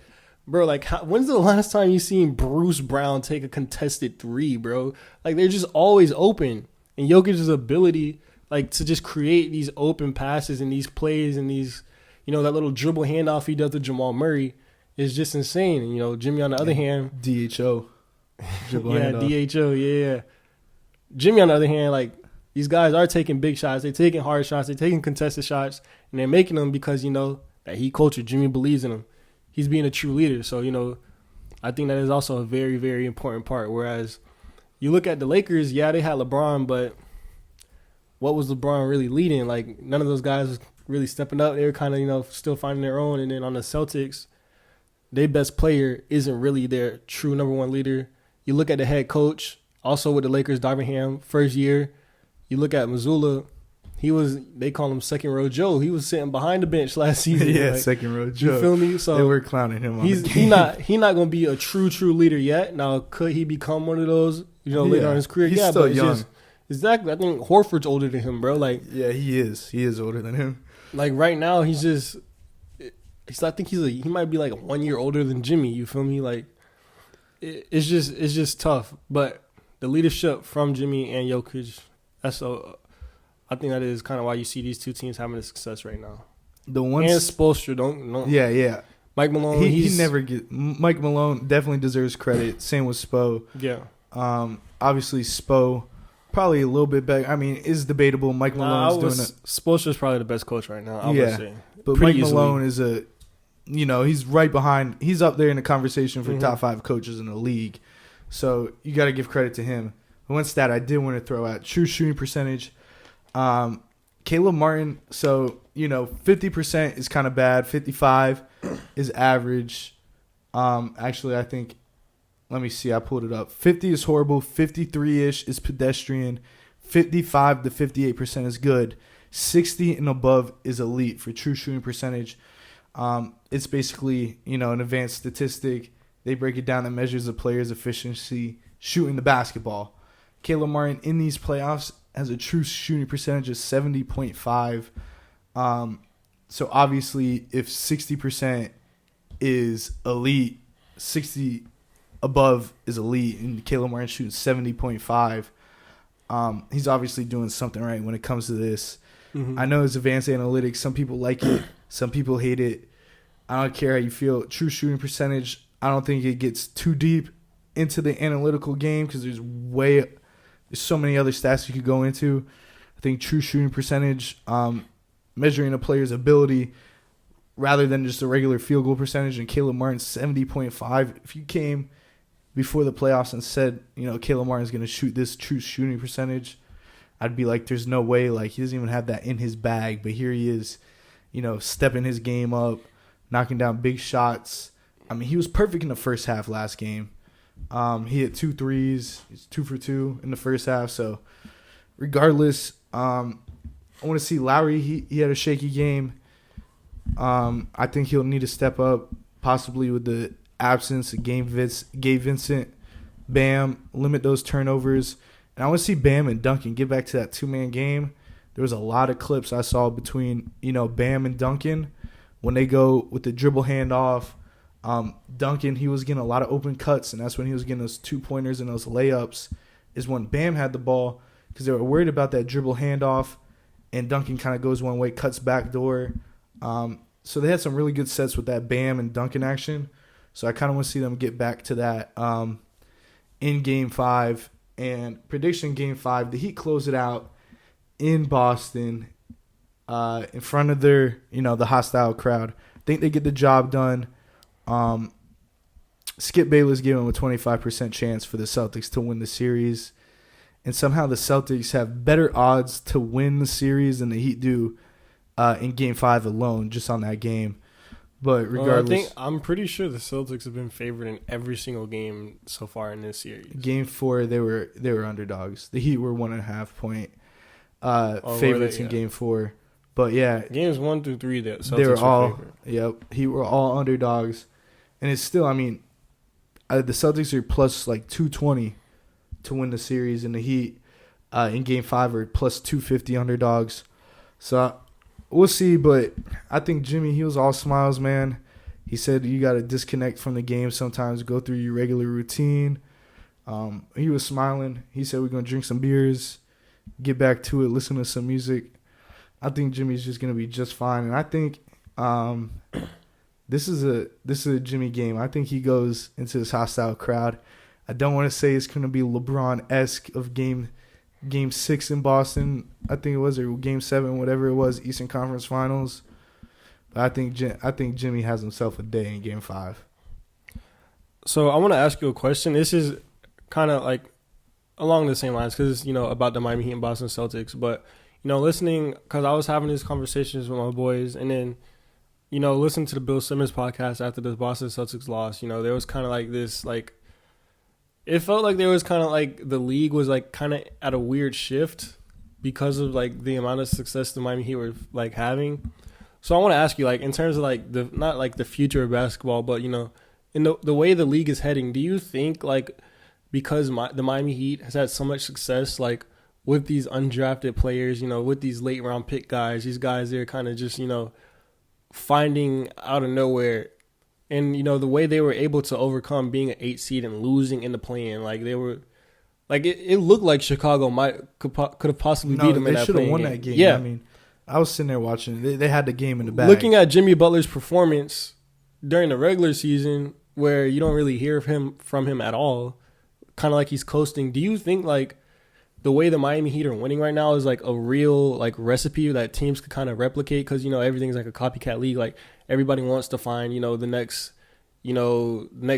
bro, like, when's the last time you seen Bruce Brown take a contested three, bro? Like, they're just always open. And Jokic's ability, like, to just create these open passes and these plays and these, that little dribble handoff he does to Jamal Murray is just insane. And, Jimmy, on the other hand. DHO. DHO, yeah. Jimmy, on the other hand, like, these guys are taking big shots. They're taking hard shots. They're taking contested shots. And they're making them because, that he culture. Jimmy believes in them. He's being a true leader. So, I think that is also a very, very important part. Whereas you look at the Lakers, yeah, they had LeBron, but what was LeBron really leading? Like, none of those guys was really stepping up. They were kind of, still finding their own. And then on the Celtics, their best player isn't really their true number one leader. You look at the head coach, also with the Lakers, Darvin Ham, first year. You look at Mazzulla. They call him second row Joe. He was sitting behind the bench last season. Yeah, like, second row Joe. You feel me? So they were clowning him on he not going to be a true leader yet. Now, could he become one of those, later on in his career? He's still but young. Exactly. I think Horford's older than him, bro. Like, yeah, he is. He is older than him. Like right now, I think he might be like 1 year older than Jimmy. You feel me? Like, it's just tough. But the leadership from Jimmy and Jokic, I think that is kind of why you see these two teams having the success right now. And Spoelstra, don't. Yeah. Mike Malone, Mike Malone definitely deserves credit. Same with Spo. Yeah. Obviously Spo probably a little bit better. I mean, it's debatable. Mike Malone's doing it. Spoelstra's probably the best coach right now. I would say. But Mike Malone is he's right behind. He's up there in the conversation for top 5 coaches in the league. So you got to give credit to him. One stat I did want to throw out: true shooting percentage. Caleb Martin, so 50% is kind of bad, 55 is average. Actually, I think, let me see, I pulled it up. 50 is horrible, 53-ish is pedestrian, 55 to 58% is good, 60 and above is elite for true shooting percentage. It's basically an advanced statistic. They break it down that measures a player's efficiency shooting the basketball. Caleb Martin in these playoffs has a true shooting percentage of 70.5. So obviously, if 60% is elite, 60 above is elite, and Caleb Martin shoots 70.5. He's obviously doing something right when it comes to this. Mm-hmm. I know it's advanced analytics. Some people like it. Some people hate it. I don't care how you feel. True shooting percentage, I don't think it gets too deep into the analytical game because there's so many other stats you could go into. I think true shooting percentage, measuring a player's ability rather than just a regular field goal percentage, and Caleb Martin's 70.5. If you came before the playoffs and said, Caleb Martin's going to shoot this true shooting percentage, I'd be like, there's no way. Like, he doesn't even have that in his bag. But here he is, stepping his game up, knocking down big shots. I mean, he was perfect in the first half last game. He hit 2 threes. He's 2 for 2 in the first half. So, regardless, I want to see Lowry. He had a shaky game. I think he'll need to step up, possibly with the absence of Gabe Vincent. Bam, limit those turnovers. And I want to see Bam and Duncan get back to that 2-man game. There was a lot of clips I saw between, Bam and Duncan when they go with the dribble handoff. Duncan, he was getting a lot of open cuts, and that's when he was getting those 2-pointers and those layups, is when Bam had the ball, because they were worried about that dribble handoff, and Duncan kind of goes one way, cuts back door. So they had some really good sets with that Bam and Duncan action. So I kind of want to see them get back to that in Game 5. And prediction Game 5, the Heat close it out in Boston in front of their, the hostile crowd. I think they get the job done. Skip Bayless gave him a 25% chance for the Celtics to win the series. And somehow the Celtics have better odds to win the series than the Heat do in Game 5 alone, just on that game. But regardless, I'm pretty sure the Celtics have been favored in every single game so far in this series. Game 4, they were underdogs. The Heat were 1.5 point favorites in Game 4. But yeah, games 1 through 3, the Celtics they were all favored. Yep, Heat were all underdogs, and it's still. I mean, the Celtics are plus like 220 to win the series, and the Heat in Game 5 are plus 250 underdogs. So we'll see, but I think Jimmy, he was all smiles, man. He said you got to disconnect from the game sometimes, go through your regular routine. He was smiling. He said we're going to drink some beers, get back to it, listen to some music. I think Jimmy's just going to be just fine, and I think this is a Jimmy game. I think he goes into this hostile crowd. I don't want to say it's going to be LeBron-esque of Game 6 in Boston, I think it was, or Game 7, whatever it was, Eastern Conference Finals. But I think Jimmy has himself a day in Game 5. So I want to ask you a question. This is kind of like along the same lines because, about the Miami Heat and Boston Celtics. But, listening, because I was having these conversations with my boys, and then, listening to the Bill Simmons podcast after the Boston Celtics lost, there was kind of like this, like, it felt like there was kind of like the league was like kind of at a weird shift because of like the amount of success the Miami Heat were like having. So I want to ask you, like, in terms of like not like the future of basketball, but in the way the league is heading, do you think like because the Miami Heat has had so much success like with these undrafted players, with these late round pick guys, these guys they're kind of just finding out of nowhere. And, the way they were able to overcome being an 8 seed and losing in the play-in, like they were, like it looked like Chicago could have possibly beat them in that play-in. They should have won that game. Yeah. I mean, I was sitting there watching. They had the game in the bag. Looking at Jimmy Butler's performance during the regular season, where you don't really hear from him at all, kind of like he's coasting. Do you think like the way the Miami Heat are winning right now is like a real like recipe that teams could kind of replicate? Because everything's like a copycat league. Like everybody wants to find the next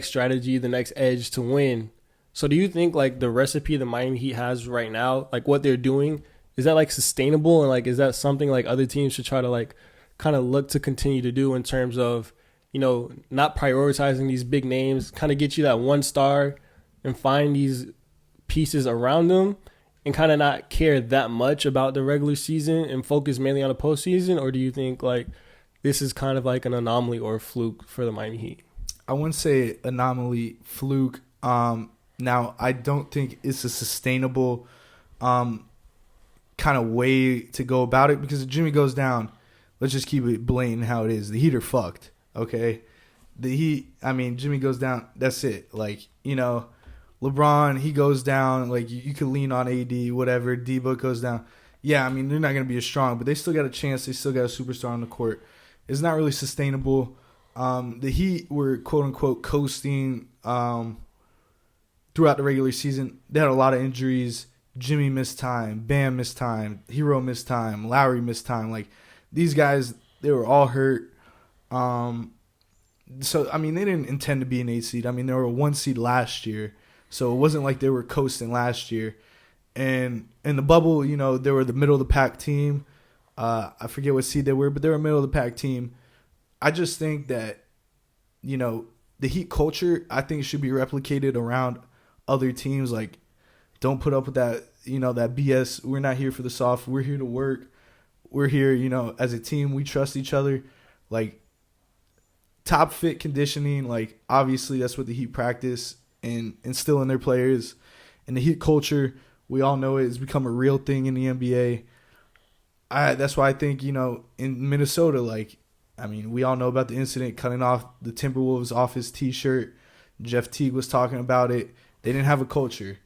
strategy, the next edge to win. So do you think like the recipe the Miami Heat has right now, like what they're doing, is that like sustainable, and like is that something like other teams should try to like kind of look to continue to do in terms of not prioritizing these big names, kind of get you that one star and find these pieces around them and kind of not care that much about the regular season and focus mainly on the postseason? Or do you think like this is kind of like an anomaly or a fluke for the Miami Heat? I wouldn't say anomaly, fluke. Now, I don't think it's a sustainable kind of way to go about it, because if Jimmy goes down, let's just keep it blatant how it is. The Heat are fucked, okay? The Heat, I mean, Jimmy goes down, that's it. Like, LeBron, he goes down, like you could lean on AD, whatever. D-Book goes down. Yeah, I mean, they're not going to be as strong, but they still got a chance. They still got a superstar on the court. It's not really sustainable. The Heat were, quote-unquote, coasting throughout the regular season. They had a lot of injuries. Jimmy missed time. Bam missed time. Hero missed time. Lowry missed time. Like, these guys, they were all hurt. So, I mean, they didn't intend to be an 8 seed. I mean, they were a 1 seed last year. So it wasn't like they were coasting last year. And in the bubble, they were the middle of the pack team. I forget what seed they were, but they were a middle of the pack team. I just think that, the Heat culture, I think, should be replicated around other teams. Like, don't put up with that, that BS. We're not here for the soft. We're here to work. We're here, as a team. We trust each other. Like, top fit conditioning, like, obviously that's what the Heat practice and instill in their players. And the Heat culture, we all know it has become a real thing in the NBA. That's why I think, in Minnesota, like, I mean, we all know about the incident cutting off the Timberwolves off his T-shirt. Jeff Teague was talking about it. They didn't have a culture.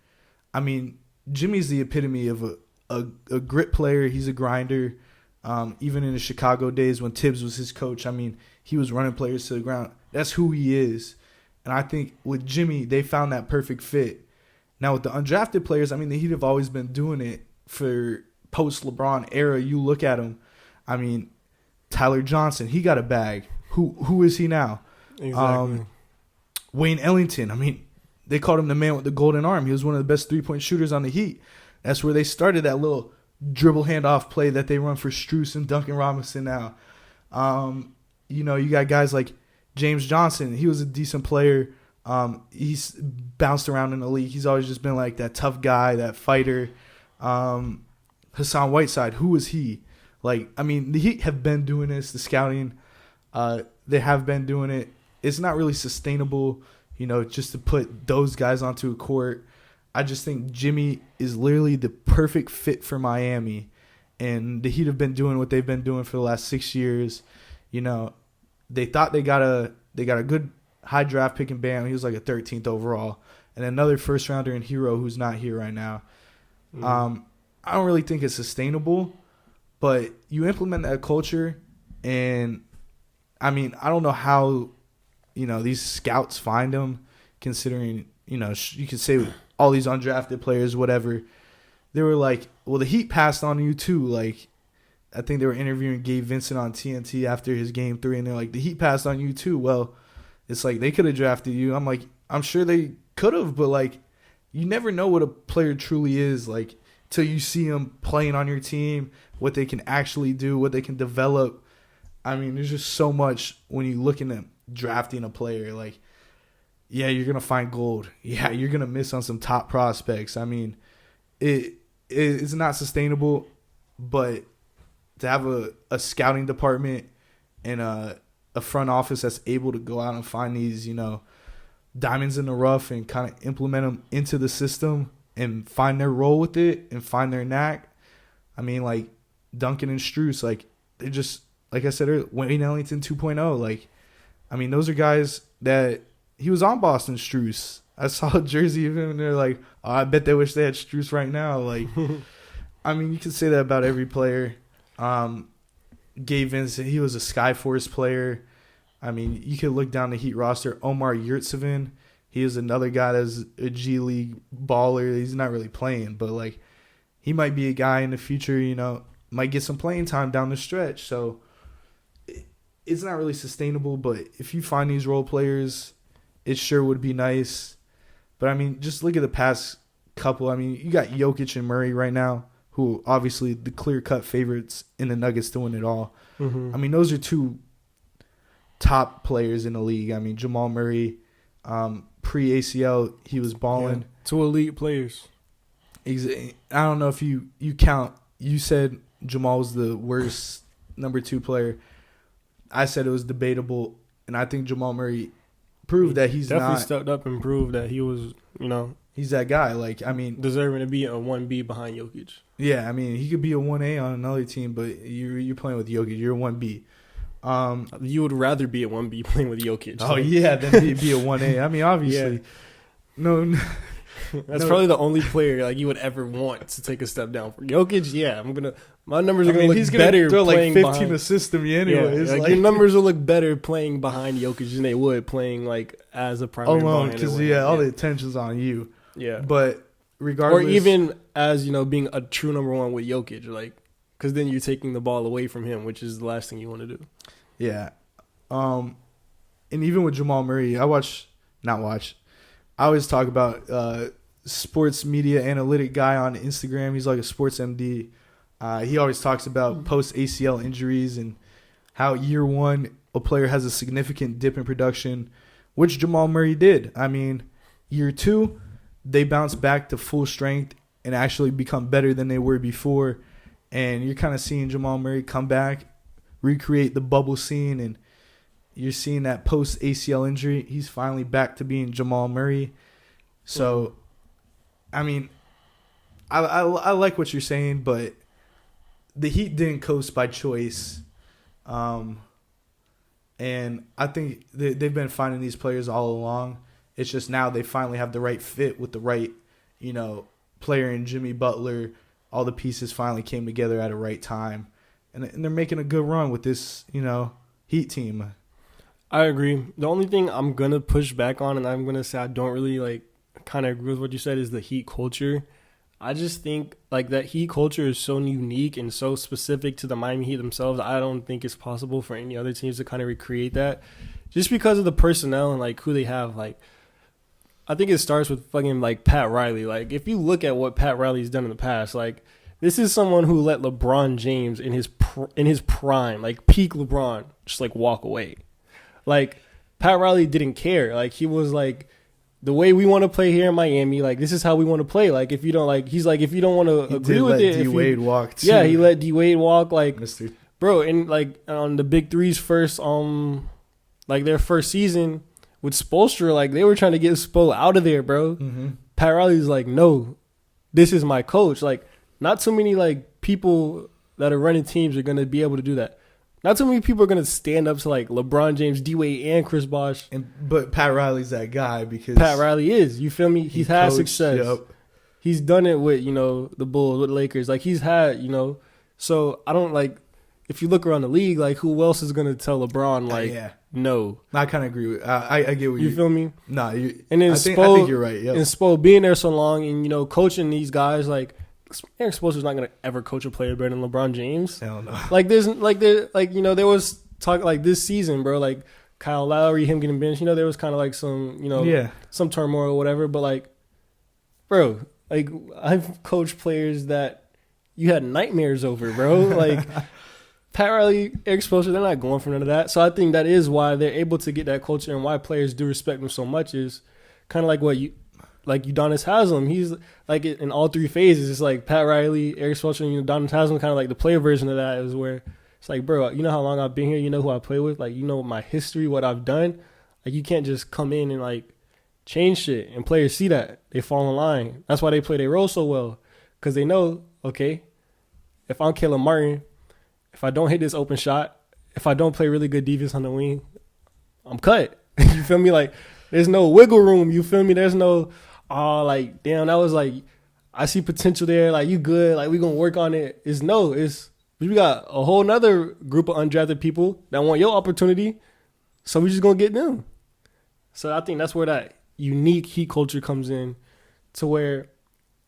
I mean, Jimmy's the epitome of a grit player. He's a grinder. Even in the Chicago days when Tibbs was his coach, I mean, he was running players to the ground. That's who he is. And I think with Jimmy, they found that perfect fit. Now with the undrafted players, I mean, the Heat have always been doing it for post LeBron era. You look at them. I mean, Tyler Johnson, he got a bag. Who is he now? Exactly. Wayne Ellington. I mean, they called him the man with the golden arm. He was one of the best 3-point shooters on the Heat. That's where they started that little dribble handoff play that they run for Strus and Duncan Robinson now. You got guys like James Johnson. He was a decent player. He's bounced around in the league. He's always just been like that tough guy, that fighter. Hassan Whiteside, who is he? Like, I mean, the Heat have been doing this, the scouting. They have been doing it. It's not really sustainable, just to put those guys onto a court. I just think Jimmy is literally the perfect fit for Miami. And the Heat have been doing what they've been doing for the last 6 years. They thought they got a good high draft pick in Bam. He was like a 13th overall. And another first rounder in Hero who's not here right now. I don't really think it's sustainable, but you implement that culture, and I mean, I don't know how, these scouts find them, considering, you could say all these undrafted players, whatever. They were like, well, the Heat passed on you too. Like, I think they were interviewing Gabe Vincent on TNT after his game 3, and they're like, the Heat passed on you too. Well, it's like they could have drafted you. I'm like, I'm sure they could have, but like, you never know what a player truly is, like, till you see them playing on your team, what they can actually do, what they can develop. I mean, there's just so much when you look at drafting a player. Like, yeah, you're going to find gold. Yeah, you're going to miss on some top prospects. I mean, it's not sustainable, but to have a scouting department and a front office that's able to go out and find these, diamonds in the rough and kind of implement them into the system and find their role with it and find their knack. I mean, like Duncan and Strus, like they're just, like I said earlier, Wayne Ellington 2.0. Like, I mean, those are guys that he was on Boston Strus. I saw a jersey of him and they're like, oh, I bet they wish they had Strus right now. Like, I mean, you can say that about every player. Gabe Vincent, he was a Skyforce player. I mean, you could look down the Heat roster. Omar Yurtsevin, he is another guy that's a G League baller. He's not really playing, but like he might be a guy in the future, might get some playing time down the stretch. So it's not really sustainable, but if you find these role players, it sure would be nice. But I mean, just look at the past couple. I mean, you got Jokic and Murray right now, who obviously the clear-cut favorites in the Nuggets to win it all. Mm-hmm. I mean, those are two top players in the league. I mean, Jamal Murray, pre-ACL, he was balling. Yeah, two elite players. I don't know if you count. You said Jamal was the worst number 2 player. I said it was debatable, and I think Jamal Murray proved that he's definitely stepped up and proved that he was, he's that guy. Like, I mean, deserving to be a 1B behind Jokic. Yeah, I mean, he could be a 1A on another team, but you're playing with Jokic. You're a 1B. You would rather be a 1B playing with Jokic. Oh, yeah, than be a 1A. I mean, obviously. Yeah. No. That's probably the only player like you would ever want to take a step down for Jokic. Yeah, my numbers are gonna look he's better. Throw playing like 15 assists to me anyways. Yeah, like your numbers will look better playing behind Jokic than they would playing like as a primary alone, because all the attention's on you. Yeah, but regardless, or even as being a true number 1 with Jokic, like because then you're taking the ball away from him, which is the last thing you want to do. Yeah, and even with Jamal Murray, I always talk about sports media analytic guy on Instagram. He's like a sports MD. He always talks about post ACL injuries and how year 1 a player has a significant dip in production, which Jamal Murray did. I mean, year 2 they bounce back to full strength and actually become better than they were before. And you're kind of seeing Jamal Murray come back, recreate the bubble scene, and you're seeing that post ACL injury. He's finally back to being Jamal Murray. So, I mean, I like what you're saying, but the Heat didn't coast by choice. And I think they've been finding these players all along. It's just now they finally have the right fit with the right, player in Jimmy Butler. All the pieces finally came together at a right time. And they're making a good run with this, Heat team. I agree. The only thing I'm going to push back on, and I'm going to say I don't really, kind of agree with what you said, is the Heat culture. I just think like that Heat culture is so unique and so specific to the Miami Heat themselves. I don't think it's possible for any other teams to kind of recreate that, just because of the personnel and like who they have. Like, I think it starts with fucking like Pat Riley. Like, if you look at what Pat Riley's done in the past, like this is someone who let LeBron James in his prime, like peak LeBron, just like walk away. Like, Pat Riley didn't care. Like, he was like, the way we want to play here in Miami, like this is how we want to play. Like, if you don't like, he's like, if you don't want to agree with it, D-Wade walk too. Yeah, he let D-Wade walk. Like, Mr. Bro, and like on the Big Three's first, like their first season with Spoelstra, like they were trying to get Spo out of there, bro. Mm-hmm. Pat Riley's like, no, this is my coach. Like, not too many like people that are running teams are gonna be able to do that. Not too many people are going to stand up to like LeBron James, D-Wade, and Chris Bosh. But Pat Riley's that guy because Pat Riley is. You feel me? He's had success. Yep. He's done it with, the Bulls, with Lakers. Like, he's had, So, I don't, like, if you look around the league, like, who else is going to tell LeBron, like, no? I kind of agree with I get what you feel me? Nah, and then I think you're right. Yep. And Spo being there so long and, coaching these guys, like, Eric Spoelstra's not gonna ever coach a player better than LeBron James. Hell no. There was talk like this season, bro. Like Kyle Lowry, him getting benched. There was kind of like some, some turmoil or whatever. But like, bro, like I've coached players that you had nightmares over, bro. Like Pat Riley, Eric Spoelstra, they're not going for none of that. So I think that is why they're able to get that culture and why players do respect them so much. Is kind of like what Udonis Haslem, he's like in all three phases. It's like Pat Riley, Eric Spoelstra, and Udonis Haslem, kind of like the player version of that is where it's like, bro, you know how long I've been here, you know who I play with, like, my history, what I've done. Like, you can't just come in and like change shit, and players see that, they fall in line. That's why they play their role so well, because they know, okay, if I'm Caleb Martin, if I don't hit this open shot, if I don't play really good defense on the wing, I'm cut. You feel me? Like, there's no wiggle room. You feel me? There's no, like, damn, that was like, I see potential there. Like, you good. Like, we going to work on it. We got a whole nother group of undrafted people that want your opportunity. So we just going to get them. So I think that's where that unique Heat culture comes in, to where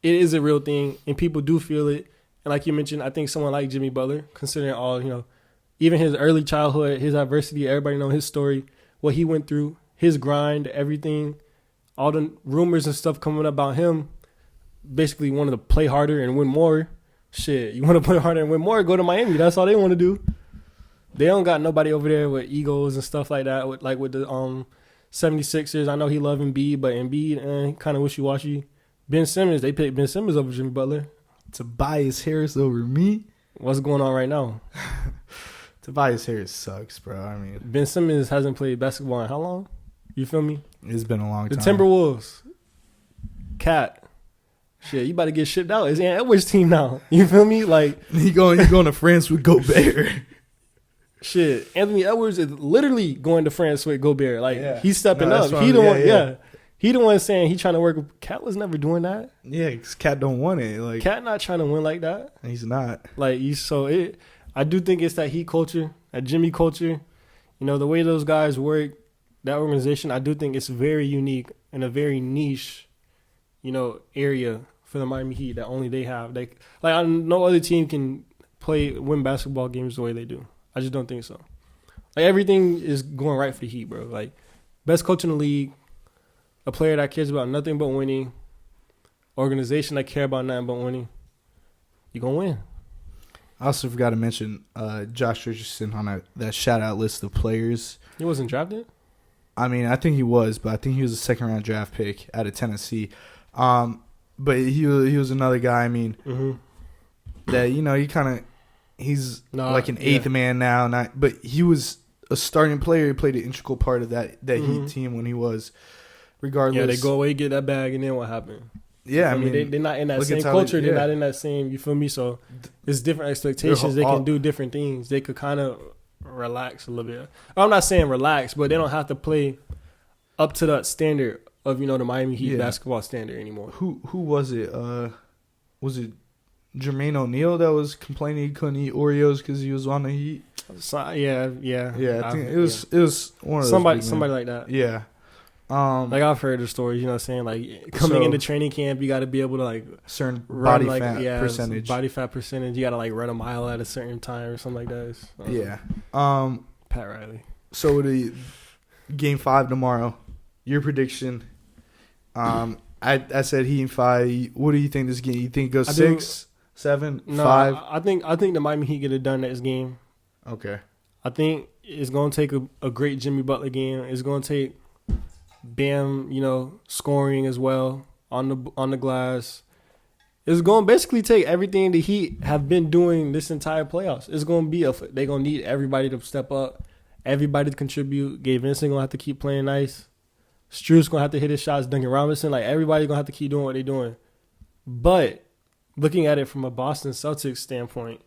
it is a real thing and people do feel it. And like you mentioned, I think someone like Jimmy Butler, considering all, even his early childhood, his adversity, everybody know his story, what he went through, his grind, everything, all the rumors and stuff coming about him, basically wanted to play harder and win more. Shit, you want to play harder and win more, go to Miami. That's all they want to do. They don't got nobody over there with egos and stuff like that. With the 76ers, I know he love Embiid, but Embiid, kind of wishy-washy. Ben Simmons, they picked Ben Simmons over Jimmy Butler. Tobias Harris over me? What's going on right now? Tobias Harris sucks, bro. I mean, Ben Simmons hasn't played basketball in how long? You feel me? It's been a long time. The Timberwolves. Cat. Shit, you about to get shipped out. It's Ant Edwards' team now. You feel me? Like, he going to France with Gobert. Shit, Anthony Edwards is literally going to France with Gobert. Like, he's stepping up. He the one saying he trying to work. Cat was never doing that. Yeah, because Cat don't want it. Like, Cat not trying to win like that. He's not. Like, I do think it's that Heat culture, that Jimmy culture. The way those guys work, that organization, I do think it's very unique and a very niche, area for the Miami Heat that only they have. No other team can win basketball games the way they do. I just don't think so. Like, everything is going right for the Heat, bro. Like, best coach in the league, a player that cares about nothing but winning, organization that care about nothing but winning. You're going to win. I also forgot to mention Josh Richardson on that shout-out list of players. He wasn't drafted? I mean, I think he was, but I think he was a second-round draft pick out of Tennessee. But he was another guy, I mean, that, he's like an eighth man now. But he was a starting player. He played an integral part of that Heat team when he was, regardless. Yeah, they go away, get that bag, and then what happened? Yeah, I mean, they're not in that same culture. They're not in that same, you feel me? So it's different expectations. They can do different things. They could kind of relax a little bit. I'm not saying relax, but they don't have to play up to that standard of, the Miami Heat basketball standard anymore. Who was it? Was it Jermaine O'Neal that was complaining he couldn't eat Oreos because he was on the Heat? Yeah. I think it was one of those somebody like that. Yeah. Like I've heard the stories, you know what I'm saying? Like coming into training camp, you got to be able to like certain run body fat percentage. Body fat percentage. You got to like run a mile at a certain time or something like that. So, yeah. Pat Riley. So the game 5 tomorrow. Your prediction? I said Heat in 5. What do you think this game? You think it goes 6, 7, 5? I think the Miami Heat get it done next game. Okay. I think it's gonna take a great Jimmy Butler game. It's gonna take Bam, scoring as well on the glass. It's going to basically take everything the Heat have been doing this entire playoffs. It's going to be they're going to need everybody to step up, everybody to contribute. Gabe Vincent going to have to keep playing nice. Struess going to have to hit his shots. Duncan Robinson, like everybody's going to have to keep doing what they're doing. But looking at it from a Boston Celtics standpoint,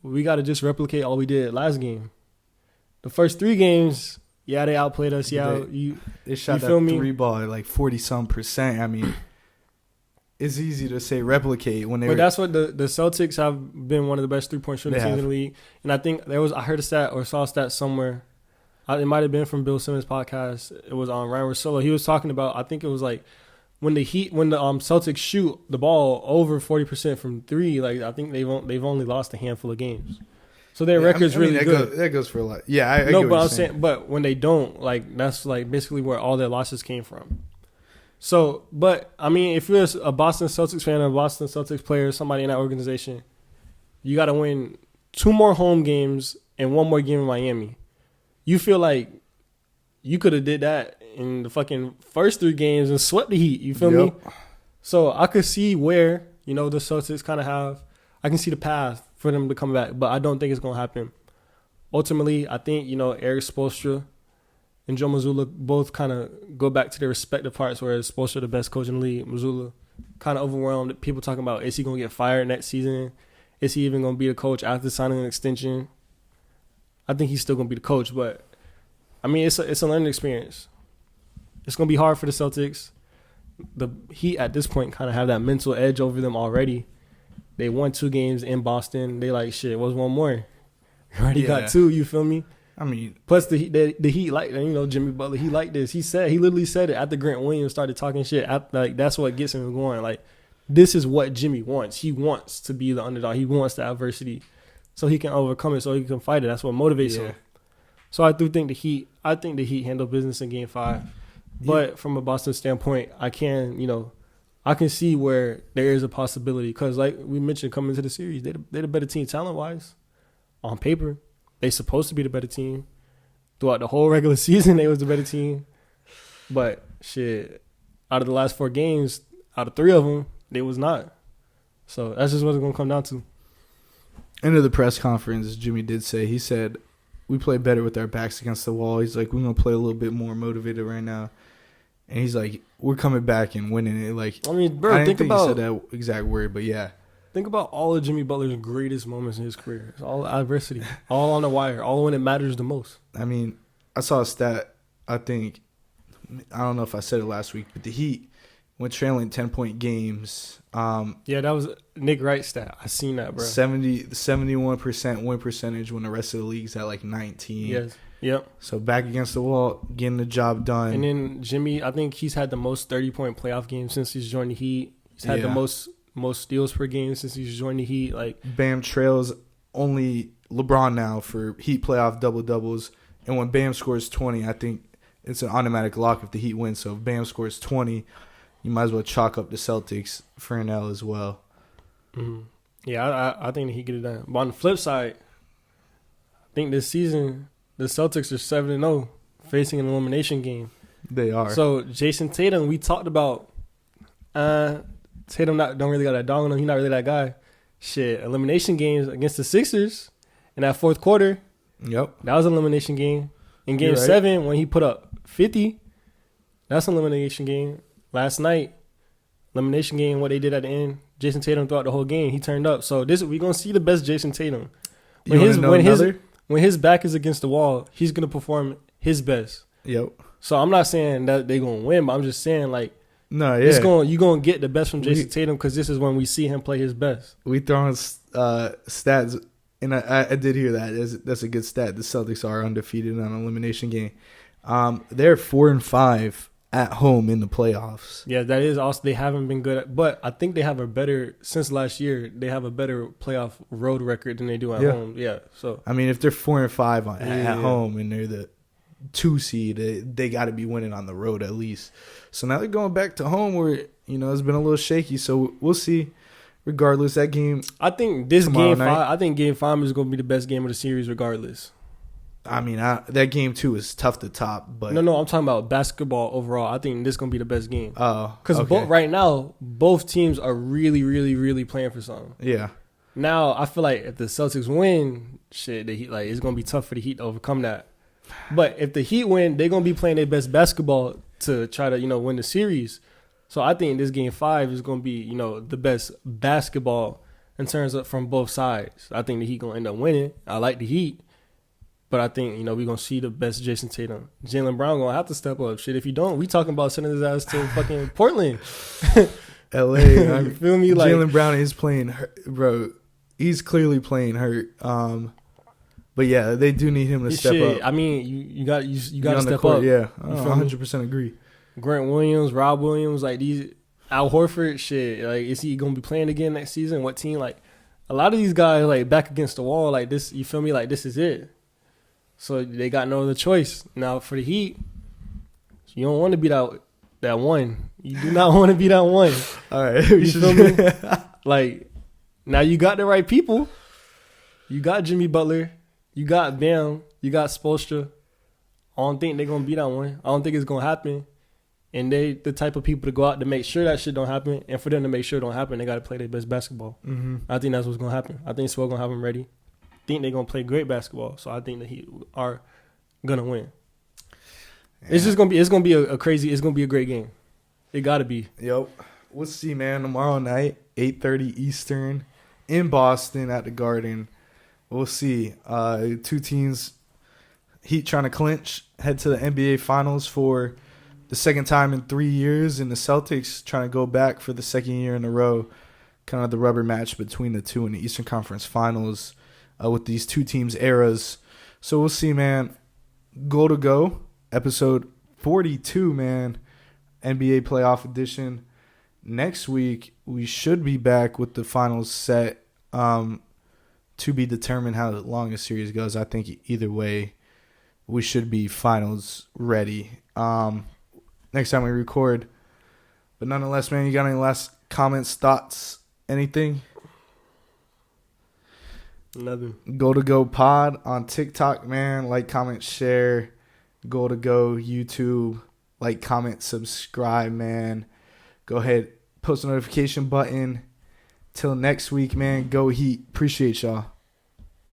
we got to just replicate all we did last game. The first 3 games, yeah, they outplayed us. Yeah, they shot that 3 ball at like 40-some%. I mean, it's easy to say replicate when they. But that's what the Celtics have been one of the best 3-point shooting teams in the league. And I think I heard a stat or saw a stat somewhere. It might have been from Bill Simmons' podcast. It was on Ryan Russillo. He was talking about. I think it was like when the Celtics shoot the ball over 40% from 3. Like I think they've only lost a handful of games. So their record's really good. That goes for a lot. Yeah, I no, get but what I'm saying, but when they don't, like that's like basically where all their losses came from. So, but I mean, if you're a Boston Celtics fan or a Boston Celtics player, somebody in that organization, you got to win 2 more home games and 1 more game in Miami. You feel like you could have did that in the fucking first 3 games and swept the Heat. You feel me? So I could see where the Celtics kind of have. I can see the path for them to come back, but I don't think it's going to happen. Ultimately, I think, Eric Spoelstra and Joe Mazzulla both kind of go back to their respective parts, where Spoelstra the best coach in the league. Mazzulla kind of overwhelmed. People talking about, is he going to get fired next season? Is he even going to be the coach after signing an extension? I think he's still going to be the coach, but, I mean, it's a learning experience. It's going to be hard for the Celtics. The Heat at this point kind of have that mental edge over them already. They won 2 games in Boston. They like, shit, what's 1 more? You already got 2, you feel me? I mean, plus the Heat like, Jimmy Butler, he liked this. He literally said it after Grant Williams started talking shit. Like that's what gets him going. Like this is what Jimmy wants. He wants to be the underdog. He wants the adversity, so he can overcome it. So he can fight it. That's what motivates him. So I do think the Heat. I think the Heat handle business in Game 5. But from a Boston standpoint, I can see where there is a possibility because, like we mentioned, coming into the series, they're the better team talent wise. On paper, they supposed to be the better team. Throughout the whole regular season, they was the better team. But shit, out of the last 4 games, out of 3 of them, they was not. So that's just what it's gonna come down to. End of the press conference, Jimmy did say, he said, we play better with our backs against the wall. He's like, we're gonna play a little bit more motivated right now. And he's like, we're coming back and winning it. Like, I mean, bro, I didn't think he said that exact word, but yeah. Think about all of Jimmy Butler's greatest moments in his career. It's all adversity, all on the wire, all when it matters the most. I mean, I saw a stat, I don't know if I said it last week, but the Heat went trailing 10-point games. Yeah, that was Nick Wright's stat. I seen that, bro. 71% win percentage when the rest of the league's at like 19. Yes. Yep. So back against the wall, getting the job done. And then Jimmy, I think he's had the most 30-point playoff games since he's joined the Heat. He's had the most steals per game since he's joined the Heat. Like Bam trails only LeBron now for Heat playoff double-doubles. And when Bam scores 20, I think it's an automatic lock if the Heat win. So if Bam scores 20, you might as well chalk up the Celtics for an L as well. Mm-hmm. Yeah, I think the Heat get it done. But on the flip side, I think this season the Celtics are 7-0 facing an elimination game. They are. So Jason Tatum, we talked about Tatum don't really got that dog on him. He's not really that guy. Shit, elimination games against the Sixers in that 4th quarter. Yep. That was an elimination game. In Game 7, when he put up 50, that's an elimination game. Last night, elimination game, what they did at the end, Jason Tatum throughout the whole game, he turned up. So we're going to see the best Jason Tatum. When his back is against the wall, he's going to perform his best. Yep. So I'm not saying that they're going to win, but I'm just saying, like, no, yeah. You're going to get the best from Jason Tatum because this is when we see him play his best. We throwing stats, and I did hear that. That's a good stat. The Celtics are undefeated on an elimination game. They're 4-5 at home in the playoffs. Yeah, that is also, they haven't been good at, but I think they have a better, since last year, they have a better playoff road record than they do at home. Yeah, so. I mean, if they're 4-5 at home and they're the 2 seed, they got to be winning on the road at least. So now they're going back to home where, it's been a little shaky. So we'll see. Regardless, that game. I think game 5, I think game 5 is going to be the best game of the series regardless. I mean, that game, too, is tough to top. But No, I'm talking about basketball overall. I think this is going to be the best game. Oh, because right now, both teams are really, really, really playing for something. Yeah. Now, I feel like if the Celtics win, the Heat, it's going to be tough for the Heat to overcome that. But if the Heat win, they're going to be playing their best basketball to try to, win the series. So I think this game 5 is going to be, the best basketball in terms of from both sides. I think the Heat going to end up winning. I like the Heat. But I think, we're going to see the best Jason Tatum. Jaylen Brown going to have to step up. Shit, if you don't, we talking about sending his ass to fucking Portland. L.A. You feel me? Jaylen Brown is playing hurt, bro. He's clearly playing hurt. But, yeah, they do need him to step up. I mean, you got to step court, up. Yeah, I 100% agree. Grant Williams, Rob Williams, these Al Horford, is he going to be playing again next season? What team? A lot of these guys, back against the wall, this, you feel me? This is it. So they got no other choice. Now for the Heat, you don't want to be that one. You do not want to be that one. All right. You feel me? Now you got the right people. You got Jimmy Butler. You got Bam. You got Spoelstra. I don't think they're going to be that one. I don't think it's going to happen. And they the type of people to go out to make sure that shit don't happen. And for them to make sure it don't happen, they got to play their best basketball. Mm-hmm. I think that's what's going to happen. I think Swell going to have them ready. Think they're gonna play great basketball, so I think the Heat are gonna win. Yeah. It's gonna be a great game. It gotta be. Yep. We'll see, man. Tomorrow night, 8:30 Eastern, in Boston at the Garden. We'll see. 2 teams, Heat trying to clinch, head to the NBA Finals for the second time in 3 years, and the Celtics trying to go back for the second year in a row. Kind of the rubber match between the two in the Eastern Conference Finals. With these 2 teams' eras. So we'll see, man. Goal2Go, episode 42, man. NBA playoff edition. Next week, we should be back with the finals set to be determined how long the series goes. I think either way, we should be finals ready next time we record. But nonetheless, man, you got any last comments, thoughts, anything? Nothing. Goal2Go pod on TikTok, man. Like, comment, share. Goal2Go YouTube. Like, comment, subscribe, man. Go ahead, post a notification button. Till next week, man. Go Heat. Appreciate y'all.